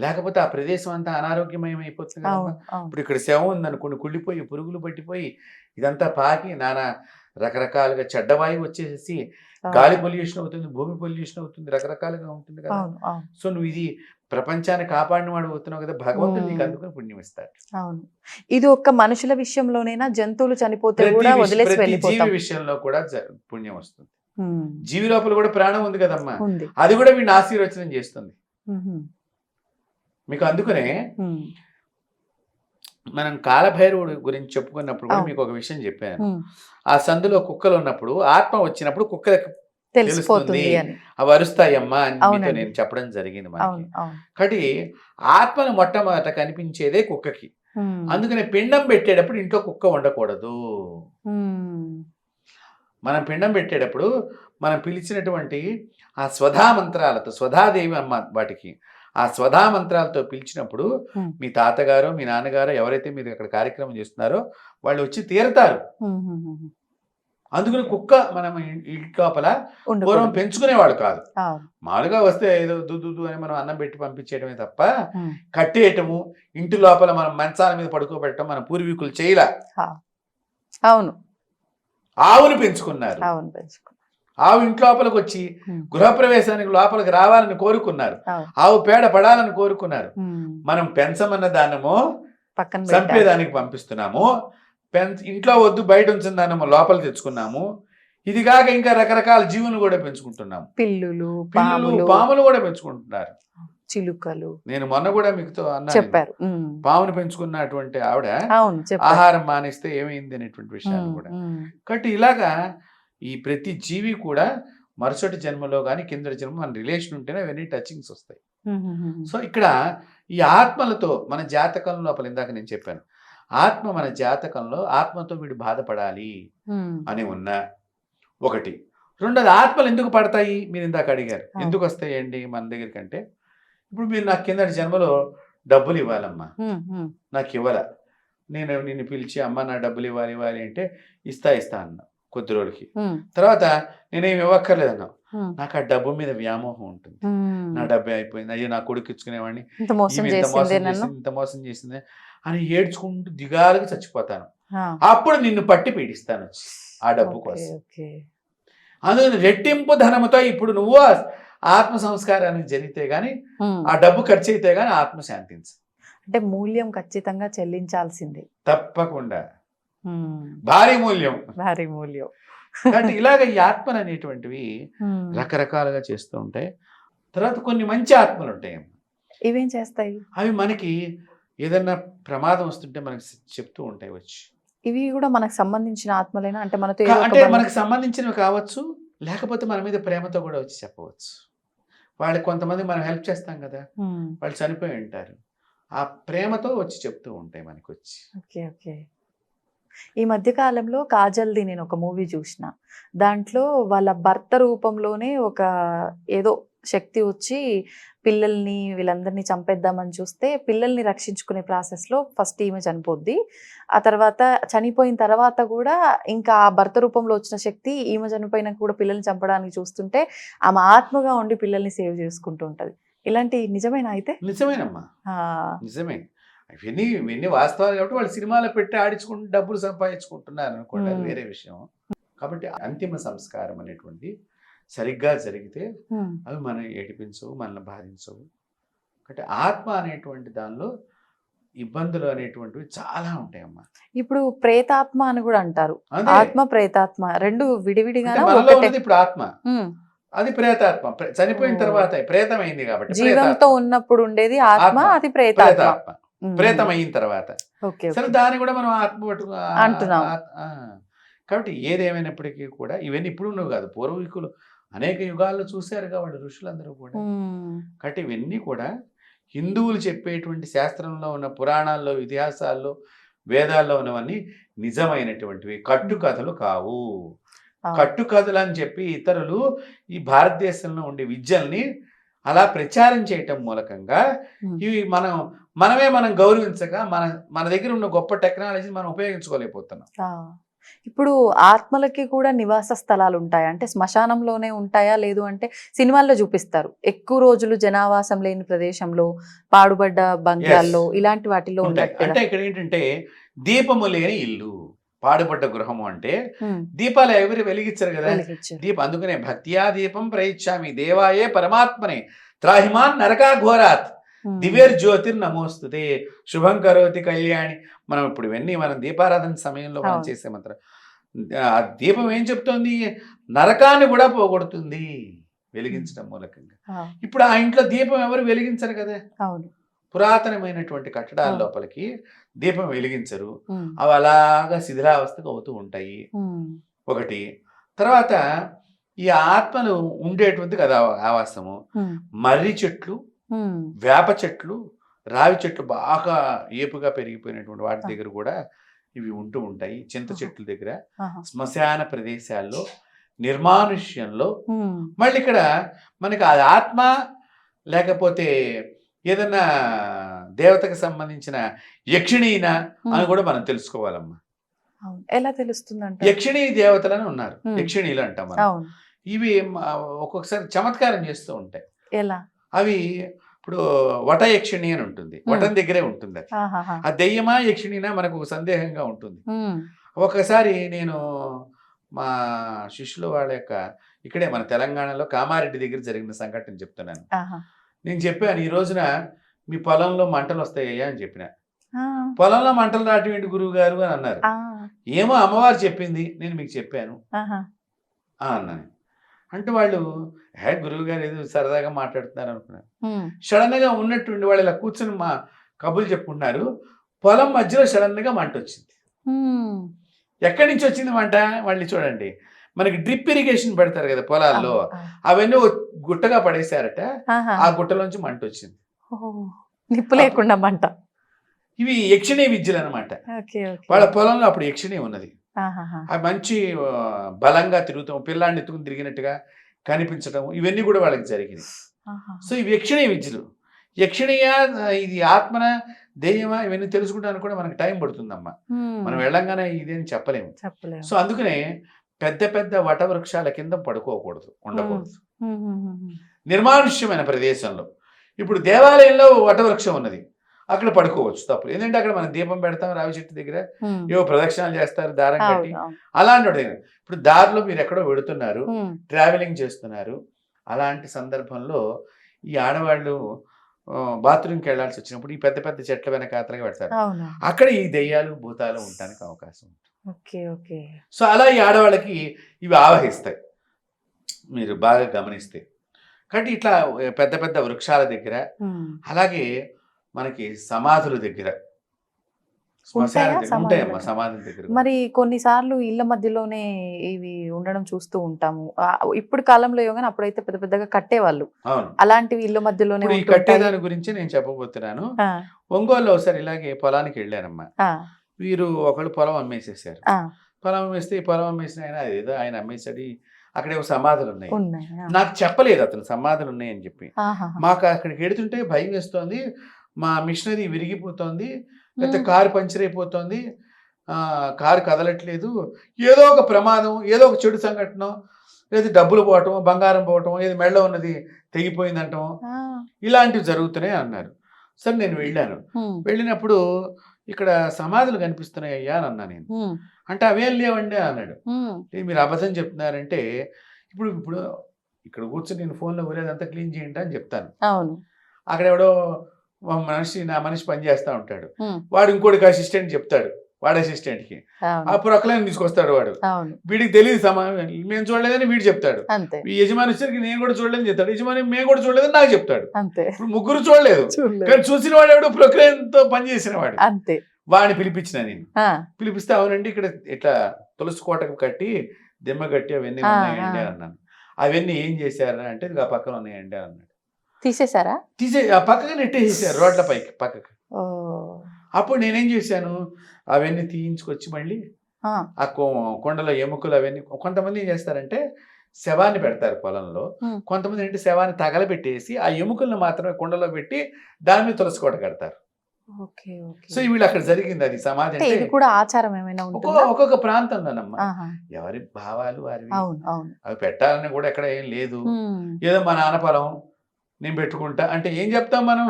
లేకపోతే ఆ ప్రదేశం అంతా అనారోగ్యమయం అయిపోతుంది కదా. ఇప్పుడు ఇక్కడ శవం ఉందనుకోండి, కుళ్ళిపోయి పురుగులు పట్టిపోయి ఇదంతా పాకి నానా రకరకాలుగా చెడ్డవాయువు వచ్చేసి గాలి పొల్యూషన్ అవుతుంది, భూమి పొల్యూషన్ అవుతుంది, రకరకాలుగా ఉంటుంది కదా. సో నువ్వు ఇది ప్రపంచాన్ని కాపాడిన వాడు అవుతున్నావు కదా, భగవంతుడు నీకు అందుకుని పుణ్యం ఇస్తాడు. అవును, ఇది ఒక్క మనుషుల విషయంలోనైనా, జంతువులు చనిపోతే కూడా వదిలేసి వెళ్ళిపోతాం, జీవి విషయంలో కూడా పుణ్యం వస్తుంది. జీవి లోపల కూడా ప్రాణం ఉంది కదమ్మా, అది కూడా వీడిని ఆశీర్వచనం చేస్తుంది మీకు. అందుకనే మనం కాలభైరవుడు గురించి చెప్పుకున్నప్పుడు కూడా మీకు ఒక విషయం చెప్పాను. ఆ సందులో కుక్కలు ఉన్నప్పుడు ఆత్మ వచ్చినప్పుడు కుక్కలకు తెలుస్తుంది, అవి అరుస్తాయమ్మా అని మీతో నేను చెప్పడం జరిగింది మనకి. కాబట్టి ఆత్మను మొట్టమొదట కనిపించేదే కుక్కకి. అందుకనే పిండం పెట్టేటప్పుడు ఇంట్లో కుక్క ఉండకూడదు. మనం పిండం పెట్టేటప్పుడు మనం పిలిచినటువంటి ఆ స్వధా మంత్రాలతో, స్వధాదేవి అమ్మ వాటికి, ఆ స్వధా మంత్రాలతో పిలిచినప్పుడు మీ తాతగారు, మీ నాన్నగారు ఎవరైతే మీరు అక్కడ కార్యక్రమం చేస్తున్నారో వాళ్ళు వచ్చి తీరతారు. అందుకని కుక్క మనం ఇంటి లోపల పూర్వం పెంచుకునేవాడు కాదు, మామూలుగా వస్తే ఏదో దుద్దు అని మనం అన్నం పెట్టి పంపించేయడమే తప్ప కట్టేయటము, ఇంటి లోపల మనం మంచాల మీద పడుకోబెట్టడం మన పూర్వీకులు చేయలే. అవును, ఆవుని పెంచుకున్నారు. ఆవు ఇంటి లోపలికి వచ్చి గృహప్రవేశానికి లోపలికి రావాలని కోరుకున్నారు, ఆవు పేడ పడాలని కోరుకున్నారు. మనం పెంచమన్న దాన్నమో చంపేదానికి పంపిస్తున్నాము, ఇంట్లో వద్దు బయట ఉంచిన దాన్నమో లోపల తెచ్చుకున్నాము. ఇది కాక ఇంకా రకరకాల జీవులు కూడా పెంచుకుంటున్నాము, పిల్లులు పాములు కూడా పెంచుకుంటున్నారు, చిలుకలు. నేను మొన్న కూడా మీతో చెప్పారు, పామును పెంచుకున్నటువంటి ఆవిడ ఆహారం మానేస్తే ఏమైంది అనేటువంటి విషయాలు కూడా. కాబట్టి ఇలాగా ఈ ప్రతి జీవి కూడా మరుసటి జన్మలో కానీ కిందటి జన్మ మన రిలేషన్ ఉంటేనే అవన్నీ టచింగ్స్ వస్తాయి. సో ఇక్కడ ఈ ఆత్మలతో మన జాతకం లోపల ఇందాక నేను చెప్పాను, ఆత్మ మన జాతకంలో ఆత్మతో వీడు బాధపడాలి అని ఉన్న ఒకటి. రెండోది ఆత్మలు ఎందుకు పడతాయి మీరు ఇందాక అడిగారు, ఎందుకు వస్తాయండి మన దగ్గరికి అంటే, ఇప్పుడు మీరు నాకు కిందటి జన్మలో డబ్బులు ఇవ్వాలమ్మా, నాకు ఇవ్వాల, నేను నిన్ను పిలిచి అమ్మ నా డబ్బులు ఇవ్వాలి అంటే ఇస్తా అన్నా కొద్ది రోజులకి. తర్వాత నేనేమి ఇవ్వక్కర్లేదన్నా, నాకు ఆ డబ్బు మీద వ్యామోహం ఉంటుంది, నా డబ్బే అయిపోయింది, అయ్యో నా కొడుకు ఇచ్చుకునేవాడిని, ఇంత మోసం చేసింది అని ఏడ్చుకుంటూ దిగాలుగా చచ్చిపోతాను. అప్పుడు నిన్ను పట్టి పీడిస్తాను ఆ డబ్బు కోసం. అందుకని రెట్టింపు ధనముతో ఇప్పుడు నువ్వు ఆత్మ సంస్కారానికి జరిగితే గాని ఆ డబ్బు ఖర్చు అయితే గాని ఆత్మ శాంతించు. అంటే మూల్యం ఖచ్చితంగా చెల్లించాల్సిందే, తప్పకుండా భారీ మూల్యం. అంటే ఇలాగ ఈ ఆత్మలు అనేటువంటివి రకరకాలుగా చేస్తూ ఉంటాయి. తర్వాత కొన్ని మంచి ఆత్మలు ఉంటాయి. ఇవేం చేస్తాయి? అవి మనకి ఏదన్నా ప్రమాదం వస్తుంటే మనకి చెప్తూ ఉంటాయి వచ్చి. ఇవి కూడా మనకు సంబంధించిన ఆత్మలేనా? అంటే మనతో అంటే మనకు సంబంధించినవి కావచ్చు, లేకపోతే మన మీద ప్రేమతో కూడా వచ్చి చెప్పవచ్చు. వాళ్ళకి కొంతమంది మనం హెల్ప్ చేస్తాం కదా, వాళ్ళు చనిపోయి ఉంటారు, ఆ ప్రేమతో వచ్చి చెప్తూ ఉంటాయి మనకి వచ్చి. Okay okay. ఈ మధ్య కాలంలో కాజల్ది నేను ఒక మూవీ చూసిన, దాంట్లో వాళ్ళ భర్త రూపంలోనే ఒక ఏదో శక్తి వచ్చి పిల్లల్ని వీళ్ళందరినీ చంపేద్దామని చూస్తే పిల్లల్ని రక్షించుకునే ప్రాసెస్లో ఫస్ట్ ఈమె చనిపోద్ది. ఆ తర్వాత చనిపోయిన తర్వాత కూడా ఇంకా ఆ భర్త రూపంలో వచ్చిన శక్తి ఈమె చనిపోయినా కూడా పిల్లల్ని చంపడానికి చూస్తుంటే ఆమె ఆత్మగా ఉండి పిల్లల్ని సేవ్ చేసుకుంటూ ఉంటది. ఇలాంటి నిజమేనా? అయితే నిజమేనమ్మా, నిజమే. ఇవన్నీ వాస్తవాలు కాబట్టి వాళ్ళు సినిమాలో పెట్టి ఆడించుకుంటూ డబ్బులు సంపాదించుకుంటున్నారు అనుకోండి, అది వేరే విషయం. కాబట్టి అంతిమ సంస్కారం అనేటువంటి సరిగ్గా జరిగితే అవి మనం ఏడిపించవు, మనల్ని బాధించవు. కాబట్టి ఆత్మ అనేటువంటి దానిలో ఇబ్బందులు అనేటువంటివి చాలా ఉంటాయమ్మా. ఇప్పుడు ప్రేతాత్మ అని కూడా అంటారు, ఆత్మ ప్రేతాత్మ రెండు విడివిడిగా. ఇప్పుడు ఆత్మ అది ప్రేతాత్మ, చనిపోయిన తర్వాత ప్రేతమైంది కాబట్టి. జీవంతో ఉన్నప్పుడు ఉండేది ఆత్మ, అది ప్రేతాత్మ. ప్రేతం అయిన తర్వాత సరే దాన్ని కూడా మనం ఆత్మ పట్టుకు అంటున్నాం. కాబట్టి ఏదేమైనప్పటికీ కూడా ఇవన్నీ ఇప్పుడు ఉన్నవి కాదు, పూర్వీకులు అనేక యుగాల్లో చూశారుగా వాళ్ళు ఋషులందరూ కూడా. కాబట్టి ఇవన్నీ కూడా హిందువులు చెప్పేటువంటి శాస్త్రంలో ఉన్న పురాణాల్లో, ఇతిహాసాల్లో, వేదాల్లో ఉన్నవన్నీ నిజమైనటువంటివి, కట్టుకథలు కావు. కట్టుకథలు అని చెప్పి ఇతరులు ఈ భారతదేశంలో ఉండే విద్యల్ని అలా ప్రచారం చేయటం మూలకంగా ఇవి మనం గౌరవించక మన దగ్గర ఉన్న గొప్ప టెక్నాలజీని మనం ఉపయోగించుకోలేకపోతున్నాం. ఇప్పుడు ఆత్మలకి కూడా నివాస స్థలాలు ఉంటాయా? అంటే శ్మశానంలోనే ఉంటాయా, లేదు అంటే సినిమాల్లో చూపిస్తారు ఎక్కువ రోజులు జనావాసం లేని ప్రదేశంలో, పాడుబడ్డ బంగ్లాల్లో, ఇలాంటి వాటిలో ఉంటాయి. అంటే ఇక్కడ ఏంటంటే దీపము లేని ఇల్లు, పాడుబడ్డ గృహము అంటే దీపాలు ఎవరు వెలిగించరు కదా, దీపం. అందుకనే భక్త్యా దీపం ప్రయిచ్చామి దేవాయే పరమాత్మనే త్రాహిమాన్ నరకా ఘోరాత్ దివేర్ జ్యోతిర్ నమోస్తుతే శుభం కరోతి కళ్యాణి. మనం ఇప్పుడు ఇవన్నీ మనం దీపారాధన సమయంలో మనం చేసే మంత్రం, ఆ దీపం ఏం చెప్తోంది, నరకాన్ని కూడా పోగొడుతుంది వెలిగించడం మూలకంగా. ఇప్పుడు ఆ ఇంట్లో దీపం ఎవరు వెలిగించరు కదా, పురాతనమైనటువంటి కట్టడాల లోపలికి దీపం వెలిగించరు, అవి అలాగా శిథిలావస్థకు అవుతూ ఉంటాయి ఒకటి. తర్వాత ఈ ఆత్మలు ఉండేటువంటి కదా ఆవాసము, మర్రి చెట్లు, వేప చెట్లు, రావి చెట్లు బాగా ఏపుగా పెరిగిపోయినటువంటి వాటి దగ్గర కూడా ఇవి ఉంటూ ఉంటాయి. చింత చెట్ల దగ్గర, శ్మశాన ప్రదేశాల్లో, నిర్మానుష్యంలో. మళ్ళీ ఇక్కడ మనకి అది ఆత్మ లేకపోతే ఏదన్నా దేవతకు సంబంధించిన యక్షిణీనా అని కూడా మనం తెలుసుకోవాలమ్మా. ఎలా తెలుస్తుందంటే యక్షిణీ దేవతలని ఉన్నారు, యక్షిణీలు అంటాం మనం. ఇవి ఒక్కొక్కసారి చమత్కారం చేస్తూ ఉంటాయి. ఎలా? అవి ఇప్పుడు వట యక్షిణి అని ఉంటుంది, వటం దగ్గరే ఉంటుంది అది. ఆ దెయ్యమా యక్షిణినా మనకు సందేహంగా ఉంటుంది. ఒకసారి నేను మా శిష్యుల వాళ్ళ యొక్క ఇక్కడే మన తెలంగాణలో కామారెడ్డి దగ్గర జరిగిన సంఘటన చెప్తున్నాను. నేను చెప్పాను, ఈ రోజున మీ పొలంలో మంటలు వస్తాయ్యా అని చెప్పిన. పొలంలో మంటలు రావటం ఏంటి గురువు గారు అని అన్నారు. ఏమో అమ్మవారు చెప్పింది, నేను మీకు చెప్పాను అన్నాను. అంటే వాళ్ళు గురువు గారు ఏదో సరదాగా మాట్లాడుతున్నారు అనుకున్నారు. సడన్ గా ఉన్నట్టుండి వాళ్ళు ఇలా కూర్చొని మా కబుర్లు చెప్పుకుంటున్నారు. పొలం మధ్యలో సడన్ గా మంట వచ్చింది. ఎక్కడి నుంచి వచ్చింది మంట? మళ్ళీ చూడండి, మనకి డ్రిప్ ఇరిగేషన్ పెడతారు కదా పొలాల్లో, అవన్నీ గుట్టగా పడేశారట. ఆ గుట్టలోంచి మంట వచ్చింది. నిప్పు లేకుండా మంట. ఇవి యక్షిణీ విద్యలు అనమాట. వాళ్ళ పొలంలో అప్పుడు యక్షిణి ఉన్నది. అవి మంచి బలంగా తిరుగుతాం, పిల్లాన్ని ఎత్తుకుని తిరిగినట్టుగా కనిపించడం, ఇవన్నీ కూడా వాళ్ళకి జరిగినాయి. సో ఇవి యక్షిణీ విద్యలు. యక్షిణీయ ఇది ఆత్మన దెయ్యమా ఇవన్నీ తెలుసుకుంటానికి కూడా మనకి టైం పడుతుందమ్మా. మనం వెళ్ళంగానే ఇదేం చెప్పలేము. సో అందుకనే పెద్ద పెద్ద వటవృక్షాల కింద పడుకోకూడదు, ఉండకూడదు. నిర్మానుష్యమైన ప్రదేశంలో, ఇప్పుడు దేవాలయంలో వటవృక్షం ఉన్నది, అక్కడ పడుకోవచ్చు, తప్పు. ఎందుకంటే అక్కడ మనం దీపం పెడతాం, రావి చెట్టు దగ్గర ఏవో ప్రదక్షిణాలు చేస్తారు దారం కట్టి, అలాంటి. ఇప్పుడు దారిలో మీరు ఎక్కడో వెడుతున్నారు, ట్రావెలింగ్ చేస్తున్నారు, అలాంటి సందర్భంలో ఈ ఆడవాళ్ళు బాత్రూమ్కి వెళ్లాల్సి వచ్చినప్పుడు ఈ పెద్ద పెద్ద చెట్ల వెనకాతలుగా పెడతారు, అక్కడ ఈ దెయ్యాలు భూతాలు ఉండడానికి అవకాశం ఉంటుంది. సో అలా ఈ ఆడవాళ్ళకి ఇవి ఆవహిస్తాయి, మీరు బాగా గమనిస్తే. కాబట్టి ఇట్లా పెద్ద పెద్ద వృక్షాల దగ్గర, అలాగే మనకి సమాధుల దగ్గర, ఉంటాయమ్మా సమాధుల దగ్గర. మరి కొన్నిసార్లు ఇళ్ల మధ్యలోనే ఇవి ఉండడం చూస్తూ ఉంటాము. ఇప్పుడు కాలంలో ఏమో, అప్పుడైతే పెద్ద పెద్దగా కట్టేవాళ్ళు. అలాంటివి ఇళ్ల మధ్యలోనే. ఈ కట్టేదాని గురించి నేను చెప్పబోతున్నాను. ఒంగోలులో ఒకసారి ఇలాగే పొలానికి వెళ్ళానమ్మా. వీరు ఒకళ్ళు పొలం అమ్మేసేసారు. పొలం అమ్మేస్తే ఈ పొలం అమ్మేసిన ఆయన ఏదో ఆయన అమ్మేసాడు, అక్కడ ఏవో సమాధులు ఉన్నాయి. నాకు చెప్పలేదు అతను సమాధులు ఉన్నాయని చెప్పి. మాకు అక్కడికి వెడుతుంటే భయం వేస్తోంది, మా మిషనరీ విరిగిపోతుంది, లేకపోతే కారు పంచర్ అయిపోతుంది, కారు కదలట్లేదు, ఏదో ఒక ప్రమాదం, ఏదో ఒక చెడు సంఘటన, లేదా డబ్బులు పోవటం, బంగారం పోవటం, ఏది మెడలో ఉన్నది తెగిపోయిందంటాం, ఇలాంటివి జరుగుతున్నాయి అన్నారు. సరే నేను వెళ్ళాను. వెళ్ళినప్పుడు ఇక్కడ సమాధులు కనిపిస్తున్నాయి అయ్యా అని అన్నా నేను. అంటే అవేం లేవండి అన్నాడు. మీరు అబద్ధం చెప్తున్నారంటే, ఇప్పుడు ఇప్పుడు ఇక్కడ కూర్చొని నేను ఫోన్లో ఊరేదంతా క్లీన్ చేయండి అని చెప్తాను. అక్కడ ఎవడో నా మనిషి పని చేస్తా ఉంటాడు, వాడు ఇంకోటికి అసిస్టెంట్ చెప్తాడు, వాడి అసిస్టెంట్కి ఆ ప్రొక్లైన్ తీసుకొస్తాడు వాడు. వీడికి తెలియదు మేము చూడలేదని వీడు చెప్తాడు, ఈ యజమాని వచ్చేసరికి నేను కూడా చూడలేదని చెప్తాడు, యజమాని మేము కూడా చూడలేదని నాకు చెప్తాడు. ఇప్పుడు ముగ్గురు చూడలేదు, కానీ చూసిన వాడు ఎవడు ప్రొక్లైన్ తో పనిచేసిన వాడు. వాడిని పిలిపించిన నేను. పిలిపిస్తే అవునండి ఇక్కడ ఇట్లా తులసి కోటకు కట్టి దిమ్మ కట్టి అవన్నీ ఉన్నాయండి అన్నాను. అవన్నీ ఏం చేశారా అంటే ఆ పక్కన ఉన్నాయండి అన్నాడు. తీసేశారా? ఆ పక్కగా నెట్టేసేసారు రోడ్ల పైకి పక్కకు. అప్పుడు నేనేం చేశాను, అవన్నీ తీయించుకొచ్చి మళ్ళీ ఆ కొండలో ఎముకలు అవన్నీ, కొంతమంది ఏం చేస్తారంటే శవాన్ని పెడతారు పొలంలో, కొంతమంది ఏంటి శవాన్ని తగలబెట్టేసి ఆ ఎముకలను మాత్రమే కుండలో పెట్టి దాని మీద తులసి కోట కడతారు. సో వీళ్ళు అక్కడ జరిగింది అది సమాధి. ఇది కూడా ఆచారం ఏమైనా ఉంటుందా? ఒక్కొక్క ప్రాంతంలోనమ్మా, ఎవరి భావాలు వారివి. అవి పెట్టాలని కూడా ఎక్కడ ఏం లేదు. ఏదో మా నాన్న పొలం నేను పెట్టుకుంటా అంటే ఏం చెప్తాం మనం,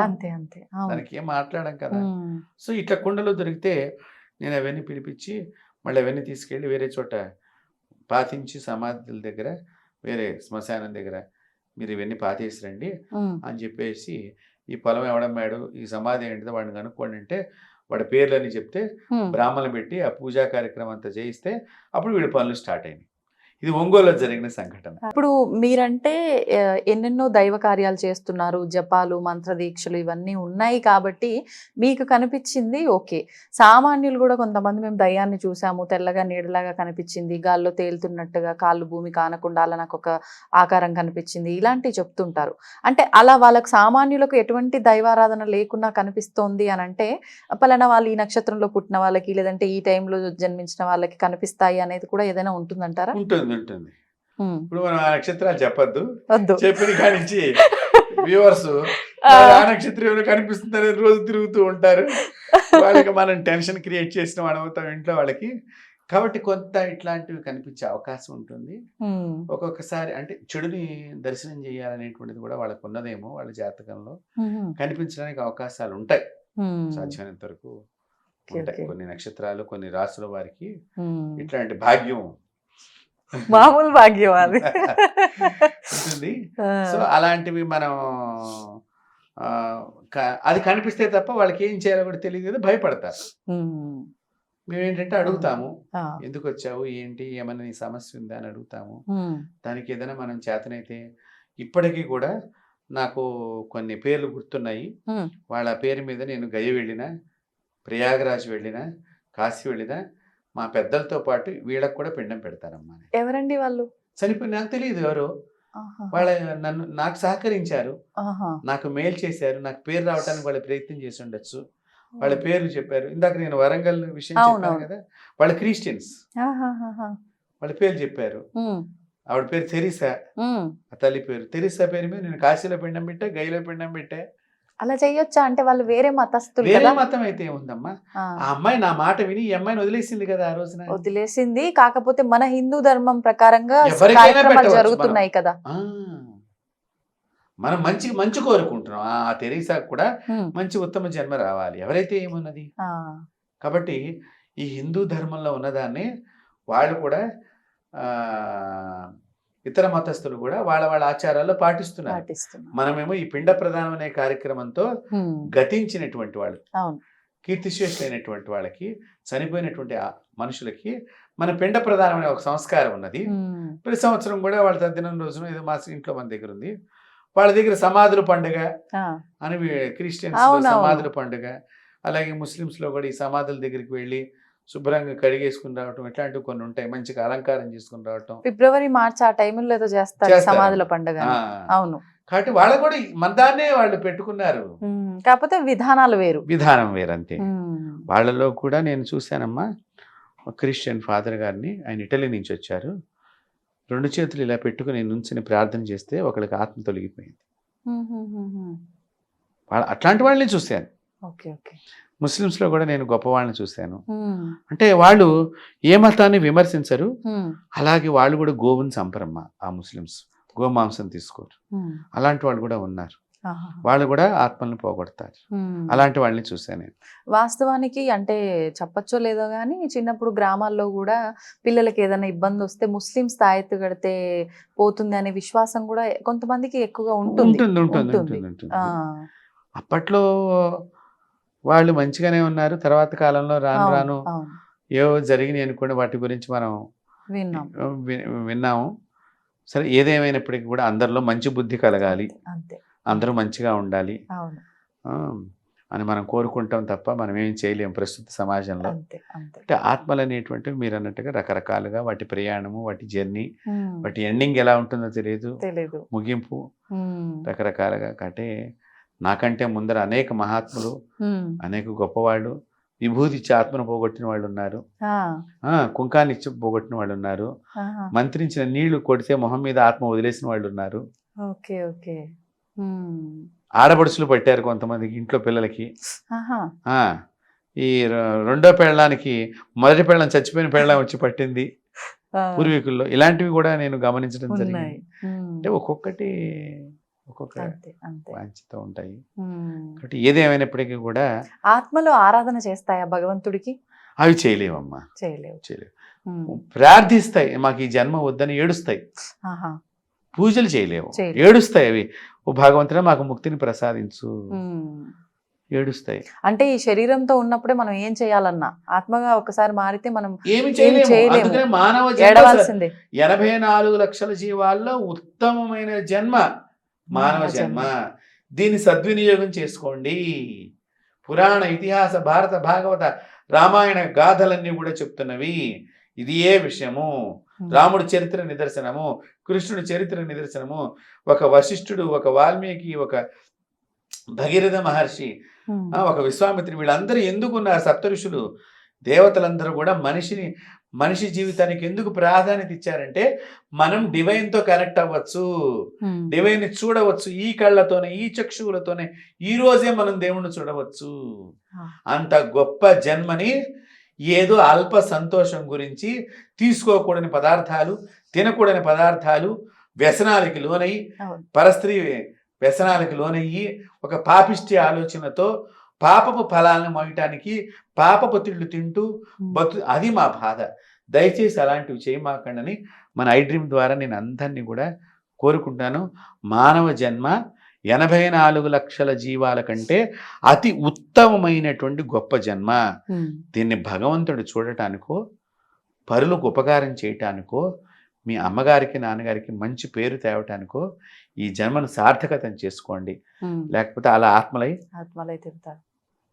దానికి ఏం మాట్లాడాం కదా. సో ఇట్లా కుండలో దొరికితే నేను అవన్నీ పిలిపించి మళ్ళీ అవన్నీ తీసుకెళ్ళి వేరే చోట పాతించి, సమాధుల దగ్గర వేరే శ్మశానం దగ్గర మీరు ఇవన్నీ పాతేసిరండి అని చెప్పేసి, ఈ పొలం ఎవడమ్మాడు, ఈ సమాధి ఏంటిదో వాడిని కనుక్కోండి అంటే వాడి పేర్లని చెప్తే బ్రాహ్మణులు పెట్టి ఆ పూజా కార్యక్రమం అంతా చేయిస్తే అప్పుడు వీడి పనులు స్టార్ట్ అయినాయి. ఇది ఒంగోలులో జరిగిన సంఘటన. ఇప్పుడు మీరంటే ఎన్నెన్నో దైవ కార్యాలు చేస్తున్నారు, జపాలు, మంత్ర దీక్షలు ఇవన్నీ ఉన్నాయి కాబట్టి మీకు కనిపించింది ఓకే. సామాన్యులు కూడా కొంతమంది మేము దయ్యాన్ని చూసాము, తెల్లగా నీడలాగా కనిపించింది, గాల్లో తేలుతున్నట్టుగా, కాళ్ళు భూమి కానకుండా అలా నాకు ఒక ఆకారం కనిపించింది, ఇలాంటివి చెప్తుంటారు. అంటే అలా వాళ్ళకు సామాన్యులకు ఎటువంటి దైవారాధన లేకుండా కనిపిస్తోంది అని అంటే పలానా వాళ్ళు ఈ నక్షత్రంలో పుట్టిన వాళ్ళకి, లేదంటే ఈ టైంలో జన్మించిన వాళ్ళకి కనిపిస్తాయి అనేది కూడా ఏదైనా ఉంటుందంటారా? ఉంటుంది. ఇప్పుడు మనం ఆ నక్షత్రాలు చెప్పద్దు, చెప్పిన కానించి వ్యూవర్స్ ఆ నక్షత్రం కనిపిస్తుందని రోజు తిరుగుతూ ఉంటారు, వాళ్ళకి మనం టెన్షన్ క్రియేట్ చేసిన వాడు అవుతాం ఇంట్లో వాళ్ళకి. కాబట్టి కొంత ఇట్లాంటివి కనిపించే అవకాశం ఉంటుంది. ఒక్కొక్కసారి అంటే చెడుని దర్శనం చేయాలనేటువంటిది కూడా వాళ్ళకు ఉన్నదేమో, వాళ్ళ జాతకంలో కనిపించడానికి అవకాశాలు ఉంటాయి సాధ్యమైనంత వరకు ఉంటాయి. కొన్ని నక్షత్రాలు, కొన్ని రాసుల వారికి ఇట్లాంటి భాగ్యం, మామూలు భాగ్యం అది ఉంటుంది. సో అలాంటివి మనం అది కనిపిస్తే తప్ప వాళ్ళకి ఏం చేయాలో కూడా తెలియదు కదా, భయపడతారు. మేమేంటంటే అడుగుతాము, ఎందుకు వచ్చావు, ఏంటి, ఏమైనా నీ సమస్య ఉందా అని అడుగుతాము. దానికి ఏదైనా మనం చేతనైతే, ఇప్పటికీ కూడా నాకు కొన్ని పేర్లు గుర్తున్నాయి, వాళ్ళ పేరు మీద నేను గయ వెళ్ళినా, ప్రయాగరాజ్ వెళ్ళినా, కాశీ వెళ్ళినా మా పెద్దలతో పాటు వీళ్ళకి కూడా పిండం పెడతారమ్మా అని. ఎవరండి వాళ్ళు? చనిపోయి నాకు తెలియదు ఎవరు. ఆహా. నాకు సహకరించారు, ఆహా. నాకు మేలు చేశారు, నాకు పేరు రావడానికి వాళ్ళు ప్రయత్నం చేసి ఉండొచ్చు. వాళ్ళ పేర్లు చెప్పారు. ఇందాక నేను వరంగల్ విషయం చెప్పాను అవునవును. కదా, వాళ్ళ క్రిస్టియన్స్. ఆహాహాహా. వాళ్ళ పేరు చెప్పారు. ఉమ్, ఆవిడ పేరు తెరీసా, ఉమ్. ఆ తల్లి పేరు తెరీసా పేరు మీద నేను కాశీలో పిండం పెట్టా, గైలో పిండం పెట్టా. అలా చెయ్యొచ్చా? అంటే వాళ్ళు వేరే మతస్థులు వేరే కదా. మతం అయితే ఏముందమ్మా, ఆ, ఆ అమ్మాయి నా మాట విని ఈ అమ్మాయిని వదిలేసింది కదా ఆ రోజున. వదిలేసింది. కాకపోతే మన హిందూ ధర్మం ప్రకారంగా ఎవరికైనా కార్యక్రమాలు పెట్టవచ్చు జరుగుతున్నాయి కదా. ఆ, మనం మంచి కోరుకుంటున్నాం. ఆ తెరీసాకు కూడా ఉమ్, మంచి ఉత్తమ జన్మ రావాలి, ఎవరైతే ఏమున్నది. ఆ, కాబట్టి ఈ హిందూ ధర్మంలో ఉన్నదాన్ని వాళ్ళు కూడా ఆ, ఇతర మతస్థులు కూడా వాళ్ళ వాళ్ళ ఆచారాల్లో పాటిస్తున్నారు. పాటిస్తున్నా. మనమేమో ఈ పిండ ప్రదానం అనే కార్యక్రమంతో ఉమ్, గతించినటువంటి వాళ్ళు, అవును. కీర్తిశేషులైనటువంటి వాళ్ళకి, చనిపోయినటువంటి ఆ మనుషులకి మన పిండ ప్రదానం అనే ఒక సంస్కారం ఉన్నది. ఉమ్, ప్రతి సంవత్సరం కూడా వాళ్ళ తద్దినం రోజున ఏదో మా ఇంట్లో మన దగ్గర ఉంది, వాళ్ళ దగ్గర సమాధుల పండుగ ఆ, అని క్రిస్టియన్స్ అవునవును. సమాధుల పండుగ, అలాగే ముస్లిమ్స్లో కూడా ఈ సమాధుల దగ్గరికి వెళ్ళి శుభ్రంగా కడిగేసుకుని రావటం, ఇట్లాంటివి కొన్ని ఉంటాయి. మంచిగా అలంకారం చేసుకుని రావటం. ఫిబ్రవరి మార్చి ఆ టైంలో ఏదో చేస్తారు చేస్తారు. సమాధుల పండుగ. ఆ, అవును. కాబట్టి వాళ్ళు కూడా మన దాన్నే వాళ్ళు పెట్టుకున్నారు. ఉమ్, కాకపోతే విధానాలు వేరు. విధానం వేరంతే. ఉమ్, వాళ్ళలో కూడా నేను చూశానమ్మా, ఒక క్రిస్టియన్ ఫాదర్ గారిని, ఆయన ఇటలీ నుంచి వచ్చారు. 2 చేతులు ఇలా పెట్టుకుని నుంచుని ప్రార్థన చేస్తే ఒకళ్ళకి ఆత్మ తొలగిపోయింది. ఉమ్, ఉమ్, ఉమ్, ఉమ్. అట్లాంటి వాళ్ళని చూశాను. Okay, okay. ముస్లిమ్స్లో కూడా నేను గొప్ప వాళ్ళని చూశాను. ఉమ్, అంటే వాళ్ళు ఏ మతాన్ని విమర్శించరు, ఉమ్, అలాగే వాళ్ళు కూడా గోవుని చంపరమ్మ. ఆ ముస్లిమ్స్ గోమాంసం తీసుకోరు. ఉమ్. అలాంటి వాళ్ళు కూడా ఉన్నారు. ఆహా. వాళ్ళు కూడా ఆత్మల్ని పోగొడతారు. ఉమ్. అలాంటి వాళ్ళని చూశాను నేను. వాస్తవానికి అంటే చెప్పచ్చో లేదో కానీ చిన్నప్పుడు గ్రామాల్లో కూడా పిల్లలకి ఏదైనా ఇబ్బంది వస్తే ముస్లిమ్స్ తాయెత్తు కడితే పోతుంది అనే విశ్వాసం కూడా కొంతమందికి ఎక్కువగా ఉంటుంది. ఉంటుంది ఉంటుంది ఉంటుంది. ఉంటుంది ఉంటుంది. ఆ, అప్పట్లో వాళ్ళు మంచిగానే ఉన్నారు. తర్వాత కాలంలో రాను అవును, రాను అవును. ఏవో జరిగినాయి అనుకోండి, వాటి గురించి మనం విన్నాం. విన్నాము. సరే, ఏదేమైనప్పటికీ కూడా అందరిలో మంచి బుద్ధి కలగాలి, అంతే. అందరూ మంచిగా ఉండాలి అవును. ఆ, అని మనం కోరుకుంటాం తప్ప మనం ఏం చేయలేం ప్రస్తుత సమాజంలో. అంతే, అంతే. అంటే ఆత్మలు అనేటువంటివి మీరు అన్నట్టుగా రకరకాలుగా వాటి ప్రయాణము, వాటి జర్నీ, ఉమ్, వాటి ఎండింగ్ ఎలా ఉంటుందో తెలియదు, తెలీదు. ముగింపు ఉమ్, రకరకాలుగా. అంటే నాకంటే ముందర అనేక మహాత్ములు, ఉమ్. అనేక గొప్పవాళ్ళు విభూతి ఇచ్చి ఆత్మను పోగొట్టిన వాళ్ళు ఉన్నారు, ఆ, కుంకాన్ని ఇచ్చి పోగొట్టిన వాళ్ళు ఉన్నారు, ఆహా. మంత్రించిన నీళ్లు కొడితే మొహం మీద ఆత్మ వదిలేసిన వాళ్ళు ఉన్నారు, ఓకే, ఓకే. ఉమ్, ఆడపడుచులు పట్టారు కొంతమందికి ఇంట్లో పిల్లలకి. ఆహా. ఆ, ఈ రెండో పెళ్ళానికి మొదటి పెళ్ళం చచ్చిపోయిన పెళ్ళం వచ్చి పట్టింది ఆ, పూర్వీకుల్లో. ఇలాంటివి కూడా నేను గమనించడం ఉన్నాయి. జరిగింది. ఉమ్, అంటే ఒక్కొక్కటి ఒక్కొక్క అంతే, అంతే. వాంఛతో ఉంటాయి. ఉమ్. కాబట్టి ఏదేమైనప్పటికీ కూడా ఆత్మలు ఆరాధన చేస్తాయా భగవంతుడికి? అవి చేయలేవమ్మా, చేయలేవు. చేయలేవు. ఉమ్, ప్రార్థిస్తాయి, మాకు ఈ జన్మ వద్దని ఏడుస్తాయి, ఆహా. పూజలు చేయలేవు, చేయలేవు. ఏడుస్తాయి. అవి ఓ భగవంతుడా మాకు ముక్తిని ప్రసాదించు, ఉమ్. ఏడుస్తాయి. అంటే ఈ శరీరంతో ఉన్నప్పుడే మనం ఏం చేయాలన్నా ఆత్మగా ఒకసారి మారితే మనం ఏమి చేయలేము. చేయలేము. అందుకనే మానవ జన్మ ఏడవలసిందే. 84 లక్షల జీవాల్లో ఉత్తమమైన జన్మ మానవ జన్మ. దీన్ని సద్వినియోగం చేసుకోండి. పురాణ, ఇతిహాస, భారత, భాగవత, రామాయణ గాథలన్నీ కూడా చెప్తున్నవి ఇది ఏ విషయము. రాముడి చరిత్ర నిదర్శనము, కృష్ణుడి చరిత్ర నిదర్శనము. ఒక వశిష్ఠుడు, ఒక వాల్మీకి, ఒక భగీరథ మహర్షి, ఒక విశ్వామిత్రుడు, వీళ్ళందరూ ఎందుకున్నారు? సప్త ఋషులు, దేవతలందరూ కూడా మనిషి జీవితానికి ఎందుకు ప్రాధాన్యత ఇచ్చారంటే మనం డివైన్తో కనెక్ట్ అవ్వచ్చు, డివైన్ని చూడవచ్చు. ఈ కళ్ళతోనే, ఈ చక్షువులతోనే ఈ రోజే మనం దేవుణ్ణి చూడవచ్చు. అంత గొప్ప జన్మని ఏదో అల్ప సంతోషం గురించి తీసుకోకూడని పదార్థాలు, తినకూడని పదార్థాలు, వ్యసనాలకి లోనయ్యి, పరస్త్రీ వ్యసనాలకు లోనయ్యి, ఒక పాపిష్టి ఆలోచనతో పాపపు ఫలాలను మోయటానికి పాపపు తిళ్ళు తింటూ అది మా బాధ. దయచేసి అలాంటివి చేయమాకండి మన ఐ డ్రీమ్ ద్వారా నేను అందరినీ కూడా కోరుకుంటాను. మానవ జన్మ 84 లక్షల జీవాల కంటే అతి ఉత్తమమైనటువంటి గొప్ప జన్మ. దీన్ని భగవంతుడు చూడటానికో, పరులకు ఉపకారం చేయటానికో, మీ అమ్మగారికి నాన్నగారికి మంచి పేరు తేవటానికో ఈ జన్మను సార్థకతం చేసుకోండి. లేకపోతే అలా ఆత్మలై తింటారు.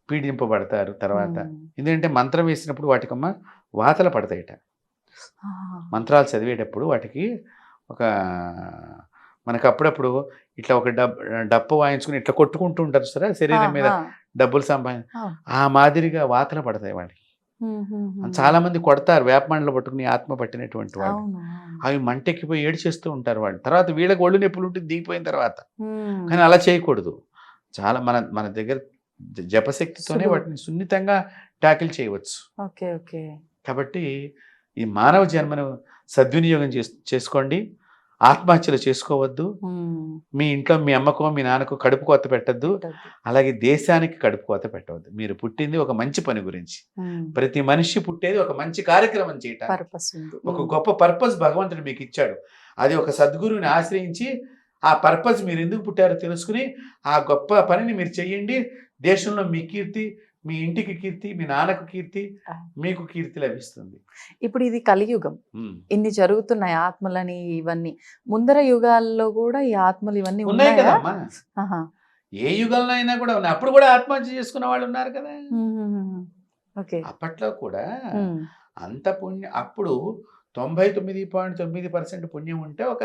పీడింపబడతారు తర్వాత. ఎందుకంటే మంత్రం వేసినప్పుడు వాటికమ్మ వాతలు పడతాయట. మంత్రాలు చదివేటప్పుడు వాటికి ఒక మనకు అప్పుడప్పుడు ఇట్లా ఒక డప్పు వాయించుకుని ఇట్లా కొట్టుకుంటూ ఉంటారు సరే శరీరం మీద డబ్బులు ఆ మాదిరిగా వాతలు పడతాయి వాటికి. చాలా మంది కొడతారు వేపమండలు పట్టుకుని ఆత్మ పట్టినటువంటి వాళ్ళు. అవి మంటెక్కిపోయి ఏడ్చేస్తూ ఉంటారు వాళ్ళు. తర్వాత వీళ్ళకి ఒళ్ళు నొప్పులు ఉంటుంది దిగిపోయిన తర్వాత. కానీ అలా చేయకూడదు. చాలా మన మన దగ్గర జపశక్తితోనే వాటిని సున్నితంగా ట్యాకిల్ చేయవచ్చు. కాబట్టి ఈ మానవ జన్మను సద్వినియోగం చేసుకోండి. ఆత్మహత్యలు చేసుకోవద్దు. మీ ఇంట్లో మీ అమ్మకో మీ నాన్నకో కడుపు కోత పెట్టద్దు. అలాగే దేశానికి కడుపు కోత పెట్టవద్దు. మీరు పుట్టింది ఒక మంచి పని గురించి. ప్రతి మనిషి పుట్టేది ఒక మంచి కార్యక్రమం చేయటానికి. ఒక గొప్ప పర్పస్ భగవంతుడు మీకు ఇచ్చాడు. అది ఒక సద్గురువుని ఆశ్రయించి ఆ పర్పస్ మీరు ఎందుకు పుట్టారో తెలుసుకుని ఆ గొప్ప పనిని మీరు చెయ్యండి. దేశంలో మీ కీర్తి, మీ ఇంటికి కీర్తి, మీ నాన్నకు కీర్తి, మీకు కీర్తి లభిస్తుంది. ఇప్పుడు ఇది కలియుగం, ఇన్ని జరుగుతున్నాయి ఆత్మలని ఇవన్నీ. ముందర యుగాల్లో కూడా ఈ ఆత్మలు ఇవన్నీ ఉన్నాయి కదమ్మా. ఏ యుగంలో అయినా కూడా ఉన్నాయి. అప్పుడు కూడా ఆత్మహత్య చేసుకున్న వాళ్ళు ఉన్నారు కదా. అప్పట్లో కూడా అంత పుణ్యం, అప్పుడు 99.9% పుణ్యం ఉంటే ఒక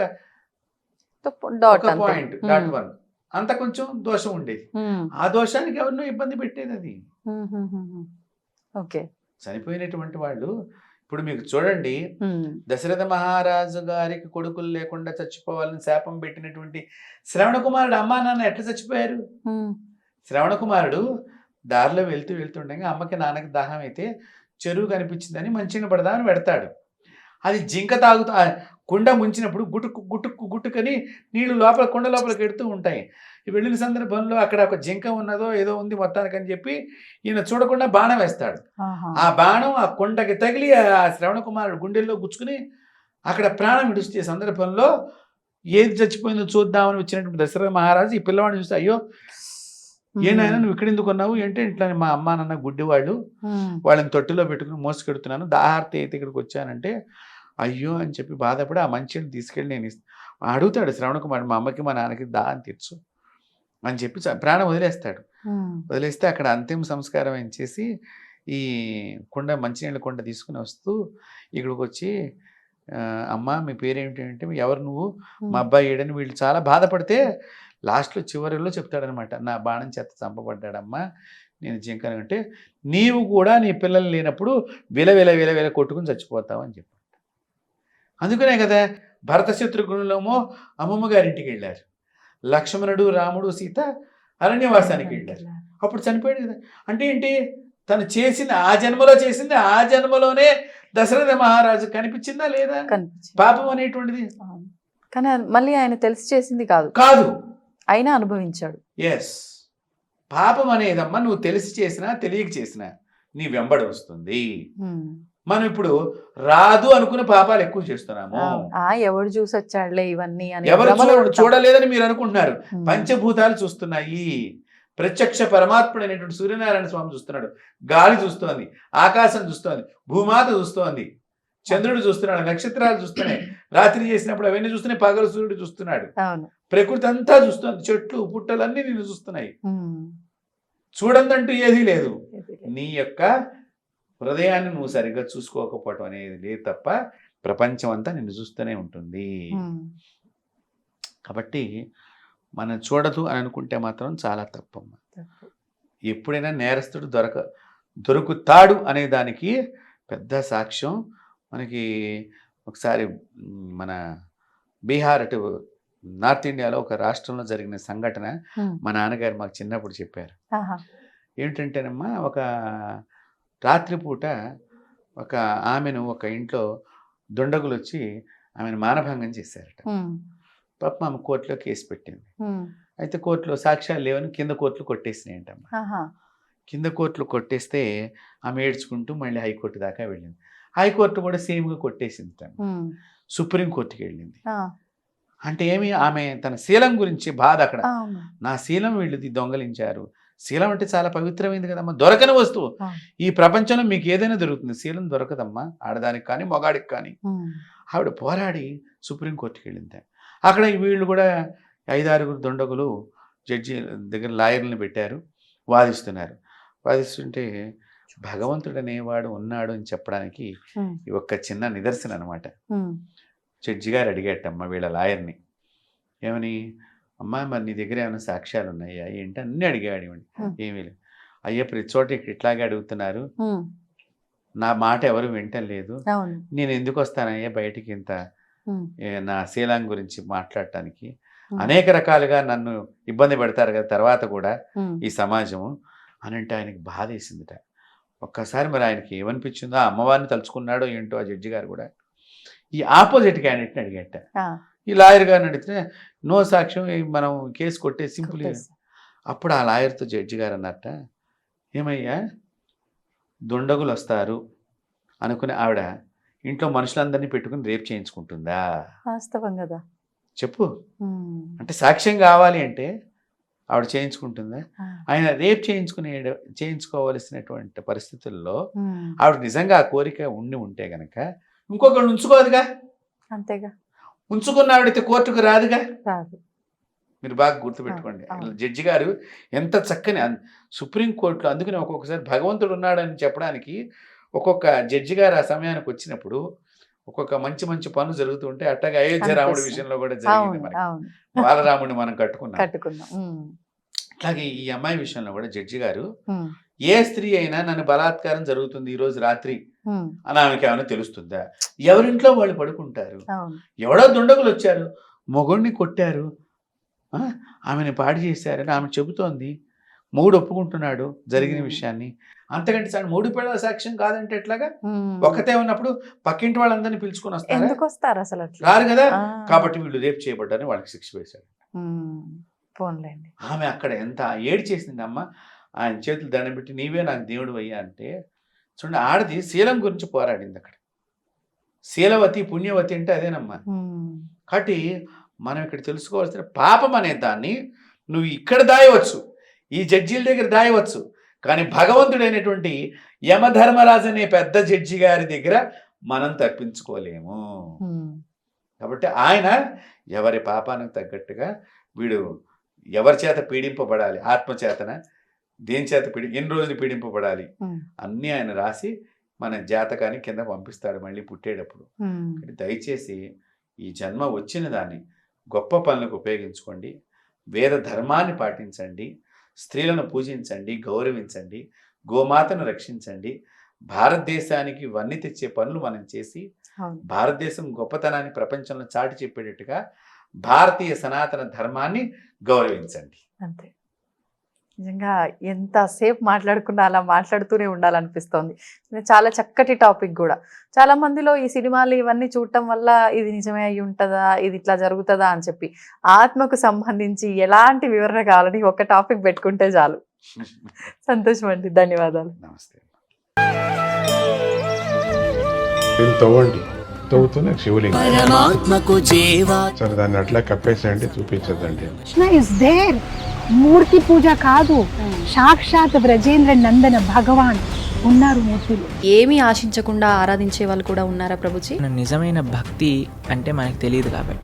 .1 అంత కొంచెం దోషం ఉండేది. ఆ దోషానికి ఎవరినో ఇబ్బంది పెట్టేది అది. చనిపోయినటువంటి వాళ్ళు ఇప్పుడు మీకు చూడండి, దశరథ మహారాజు గారికి కొడుకులు లేకుండా చచ్చిపోవాలని శాపం పెట్టినటువంటి శ్రవణ కుమారుడు అమ్మా నాన్న ఎట్లా చచ్చిపోయారు? శ్రవణ కుమారుడు దారిలో వెళ్తుండగా అమ్మకి నాన్నకి దాహం అయితే చెరువు కనిపించిందని మంచిగా పడదామని పెడతాడు. అది జింక తాగుతూ కుండ ముంచినప్పుడు గుట్టుకని నీళ్లు లోపల కుండ లోపలికి ఎడుతూ ఉంటాయి. వెళ్ళిన సందర్భంలో అక్కడ ఒక జింక ఉన్నదో ఏదో ఉంది మొత్తానికి అని చెప్పి ఈయన చూడకుండా బాణం వేస్తాడు. ఆ బాణం ఆ కుండకి తగిలి ఆ శ్రవణ కుమారుడు గుండెల్లో గుచ్చుకుని అక్కడ ప్రాణం విడిచే సందర్భంలో ఏది చచ్చిపోయిందో చూద్దామని వచ్చినటువంటి దశరథ మహారాజు ఈ పిల్లవాడిని చూస్తే, అయ్యో ఏనాయన నువ్వు ఇక్కడ ఎందుకు ఉన్నావు? ఏంటంటే ఇట్లా మా అమ్మ నాన్న గుడ్డివాళ్ళు, వాళ్ళని తొట్టిలో పెట్టుకుని మోసుకెడుతున్నాను, దాహార్తి అయితే ఇక్కడికి వచ్చానంటే అయ్యో అని చెప్పి బాధపడి ఆ మంచిని తీసుకెళ్ళి నేను అడుగుతాడు శ్రవణ కుమారుడు, మా అమ్మకి మా నాన్నకి దాహం తీర్చు అని చెప్పి ప్రాణం వదిలేస్తాడు. వదిలేస్తే అక్కడ అంతిమ సంస్కారం ఏం చేసి ఈ మంచినీళ్ళ కుండ తీసుకుని వస్తూ ఇక్కడికి వచ్చి, అమ్మ మీ పేరేమిటి అంటే, ఎవరు నువ్వు, మా అబ్బాయి ఏడని వీళ్ళు చాలా బాధపడితే లాస్ట్లో చివరిలో చెప్తాడనమాట, నా బాణం చేత చంపబడ్డాడమ్మా, నేను జింకను అంటే నీవు కూడా నీ పిల్లలు లేనప్పుడు విల కొట్టుకుని చచ్చిపోతావు అని చెప్పాడు. అందుకనే కదా భరత శత్రుఘ్నులేమో అమ్మమ్మ గారింటికి వెళ్ళారు, లక్ష్మణుడు రాముడు సీత అరణ్యవాసానికి వెళ్ళారు, అప్పుడు చనిపోయాడు కదా. అంటే ఏంటి, తను చేసింది ఆ జన్మలో చేసింది ఆ జన్మలోనే దశరథ మహారాజు కనిపించిందా లేదా పాపం అనేటువంటిది? కానీ మళ్ళీ ఆయన తెలిసి చేసింది కాదు అయినా అనుభవించాడు. ఎస్, పాపం అనేదమ్మా నువ్వు తెలిసి చేసినా తెలియక చేసినా నీ వెంబడి వస్తుంది. మనం ఇప్పుడు రాదు అనుకునే పాపాలు ఎక్కువ చేస్తున్నాము. ఎవడు చూసి వచ్చాడులే ఇవన్నీ, ఎవరు చూడలేదని మీరు అనుకుంటున్నారు. పంచభూతాలు చూస్తున్నాయి. ప్రత్యక్ష పరమాత్ముడు అనేటువంటి సూర్యనారాయణ స్వామి చూస్తున్నాడు, గాలి చూస్తోంది, ఆకాశం చూస్తోంది, భూమాత చూస్తోంది, చంద్రుడు చూస్తున్నాడు, నక్షత్రాలు చూస్తున్నాయి, రాత్రి చేసినప్పుడు అవన్నీ చూస్తున్నాయి, పగలు సూర్యుడు చూస్తున్నాడు, ప్రకృతి అంతా చూస్తుంది, చెట్లు పుట్టలు అన్ని నిన్ను చూస్తున్నాయి. చూడందంటూ ఏదీ లేదు. నీ యొక్క హృదయాన్ని నువ్వు సరిగ్గా చూసుకోకపోవటం అనేది లేదు తప్ప ప్రపంచం అంతా నిన్ను చూస్తూనే ఉంటుంది. కాబట్టి మనం చూడదు అని అనుకుంటే మాత్రం చాలా తప్పమ్మ. ఎప్పుడైనా నేరస్తుడు దొరుకుతాడు అనే దానికి పెద్ద సాక్ష్యం మనకి ఒకసారి మన బీహార్ అటు నార్త్ ఇండియాలో ఒక రాష్ట్రంలో జరిగిన సంఘటన మా నాన్నగారు మాకు చిన్నప్పుడు చెప్పారు. ఏంటంటేనమ్మా, ఒక రాత్రిపూట ఒక ఆమెను ఒక ఇంట్లో దుండగులు వచ్చి ఆమెను మానభంగం చేశారట. పాప ఆమె కోర్టులో కేసు పెట్టింది. అయితే కోర్టులో సాక్ష్యాలు లేవని కింద కోర్టులు కొట్టేసినాయంటమ్మా. కింద కోర్టులు కొట్టేస్తే ఆమె ఏడ్చుకుంటూ మళ్ళీ హైకోర్టు దాకా వెళ్ళింది. హైకోర్టు కూడా సేమ్గా కొట్టేసింది. సుప్రీంకోర్టుకి వెళ్ళింది. అంటే ఏమి, ఆమె తన శీలం గురించి బాధ. అక్కడ నా శీలం వీళ్ళు దొంగలించారు. శీలం అంటే చాలా పవిత్రమైంది కదమ్మా, దొరకని వస్తువు. ఈ ప్రపంచంలో మీకు ఏదైనా దొరుకుతుంది, శీలం దొరకదమ్మా, ఆడదానికి కానీ మొగాడికి కానీ. ఆవిడ పోరాడి సుప్రీంకోర్టుకి వెళ్ళింది. అక్కడ వీళ్ళు కూడా 5-6 దుండగులు జడ్జి దగ్గర లాయర్లను పెట్టారు, వాదిస్తున్నారు. వాదిస్తుంటే భగవంతుడు అనేవాడు ఉన్నాడు అని చెప్పడానికి ఉమ్, ఈ ఒక్క చిన్న నిదర్శనం అనమాట. ఉమ్, జడ్జి గారు అడిగేటమ్మ వీళ్ళ లాయర్ని, ఏమని, అమ్మా మరి నీ దగ్గర ఏమైనా సాక్ష్యాలు ఉన్నాయా ఏంటి అన్నీ అడిగాడు. ఏమీ లేదు. అయ్యా ప్రతి చోట ఇట్లాగే అడుగుతున్నారు, ఉమ్, నా మాట ఎవరు వింటలేదు, అవును. నేను ఎందుకు వస్తానయ్యా బయటికి ఇంత ఉమ్, నా శీలం గురించి మాట్లాడటానికి, ఉమ్, అనేక రకాలుగా నన్ను ఇబ్బంది పెడతారు కదా తర్వాత కూడా ఉమ్, ఈ సమాజము అని అంటే ఆయనకి బాధ వేసిందిట. ఒక్కసారి మరి ఆయనకి ఏమనిపించిందో, ఆ అమ్మవారిని తలుచుకున్నాడో ఏంటో ఆ జడ్జి గారు కూడా ఈ ఆపోజిట్ క్యాండిడేట్ని అడిగట. ఆ, ఈ లాయర్ గారిని అడిగితే నో సాక్ష్యం, మనం కేసు కొట్టే సింపుల్. కొట్టేసి. అప్పుడు ఆ లాయర్తో జడ్జి గారు అన్నట్ట, ఏమయ్యా దుండగులు వస్తారు అనుకుని ఆవిడ ఇంట్లో మనుషులందరినీ పెట్టుకుని రేప్ చేయించుకుంటుందా వాస్తవం కదా. చెప్పు. ఉమ్, అంటే సాక్ష్యం కావాలి అంటే ఆవిడ చేయించుకుంటుందా? ఆ, ఆయన రేప్ చేయించుకోవలసినటువంటి పరిస్థితుల్లో ఉమ్, ఆవిడ నిజంగా ఆ కోరిక ఉంటే గనక ఇంకొకళ్ళు ఉంచుకోదుగా. అంతేగా. ఉంచుకున్న ఆవిడైతే కోర్టుకు రాదుగా. రాదు. మీరు బాగా గుర్తుపెట్టుకోండి. అవును. జడ్జి గారు ఎంత చక్కని సుప్రీంకోర్టులో, అందుకని ఒక్కొక్కసారి భగవంతుడు ఉన్నాడని చెప్పడానికి ఒక్కొక్క జడ్జి గారు ఆ సమయానికి వచ్చినప్పుడు ఒక్కొక్క మంచి మంచి పనులు జరుగుతుంటే, అట్టగా అయోధ్య రాముడి అనిపిస్తుంది. విషయంలో కూడా జరిగింది. అవును, మనకి అవును. బాలరాముడిని మనం కట్టుకున్నాం. కట్టుకున్నాం. ఉమ్, అట్లాగే ఈ అమ్మాయి విషయంలో కూడా జడ్జి గారు, ఉమ్, ఏ స్త్రీ అయినా నన్ను బలాత్కారం జరుగుతుంది ఈ రోజు రాత్రి ఉమ్, అని ఆమెకి ఏమైనా తెలుస్తుందా? ఎవరింట్లో వాళ్ళు పడుకుంటారు, అవును. ఎవడో దుండగులు వచ్చారు మొగుడిని కొట్టారు, ఆమెను పాడు చేశారని ఆమె చెబుతోంది. మొగుడు ఒప్పుకుంటున్నాడు జరిగిన విషయాన్ని. అంతకంటే సార్ మూడు పిల్లల సాక్ష్యం కాదంటే ఎట్లాగా? ఉమ్, ఒక్కతే ఉన్నప్పుడు పక్కింటి వాళ్ళందరినీ పిలుచుకొని వస్తారు, ఎందుకు వస్తారు అసలు అట్లా? రారు కదా. ఆ, కాబట్టి వీళ్ళు రేపు చేయబడ్డారని వాళ్ళకి శిక్ష వేశారు. ఉమ్, పోన్లేండి. ఆమె అక్కడ ఎంత ఏడు చేసింది అమ్మ, ఆయన చేతులు దండం పెట్టి నీవే నాకు దేవుడు అయ్యా అంటే. చూడండి, ఆడది శీలం గురించి పోరాడింది అక్కడ. శీలవతి పుణ్యవతి అంటే అదేనమ్మా. ఉమ్, కాబట్టి మనం ఇక్కడ తెలుసుకోవాల్సిన, పాపం అనే దాన్ని నువ్వు ఇక్కడ దాయవచ్చు, ఈ జడ్జీల దగ్గర దాయవచ్చు, కానీ భగవంతుడైనటువంటి యమధర్మరాజు అనే పెద్ద జడ్జి గారి దగ్గర మనం తప్పించుకోలేము. ఉమ్, కాబట్టి ఆయన ఎవరి పాపానికి తగ్గట్టుగా వీడు ఎవరి చేత పీడింపబడాలి, ఆత్మచేతన దేని చేత ఎన్ని రోజులు పీడింపబడాలి ఉమ్, అన్నీ ఆయన రాసి మన జాతకాన్ని కింద పంపిస్తాడు మళ్ళీ పుట్టేటప్పుడు. ఉమ్, దయచేసి ఈ జన్మ వచ్చిన దాన్ని గొప్ప పనులకు ఉపయోగించుకోండి, వేద ధర్మాన్ని పాటించండి, స్త్రీలను పూజించండి, గౌరవించండి, గోమాతను రక్షించండి. భారతదేశానికి వన్నీ తెచ్చే పనులు మనం చేసి అవును. భారతదేశం గొప్పతనాన్ని ప్రపంచంలో చాటి చెప్పేటట్టుగా భారతీయ సనాతన ధర్మాన్ని గౌరవించండి. అంతే. నిజంగా ఎంతసేపు మాట్లాడుకున్నా అలా మాట్లాడుతూనే ఉండాలనిపిస్తోంది. ఇది చాలా చక్కటి టాపిక్ కూడా. చాలా మందిలో ఈ సినిమాలు ఇవన్నీ చూడటం వల్ల ఇది నిజమే అయి ఉంటుందా, ఇది ఇట్లా జరుగుతుందా అని చెప్పి ఆత్మకు సంబంధించి ఎలాంటి వివరణ కావాలని ఒక టాపిక్ పెట్టుకుంటే చాలు. సంతోషం అండి, ధన్యవాదాలు. నమస్తే. దీన్ని తవ్వండి, తవ్వుతూనే శివలింగం. పరమాత్మకు జీవా సరే దాన్ని అట్లా కప్పేసేయండి, చూపించదండి. Krishna is there. మూర్తి పూజ కాదు, సాక్షాత్ బ్రజేంద్ర నందన భగవాన్ ఉన్నారు మూర్తిలో. ఏమీ ఆశించకుండా ఆరాధించే వాళ్ళు కూడా ఉన్నారా ప్రభుజీ? నిజమైన భక్తి అంటే మనకు తెలియదు కాబట్టి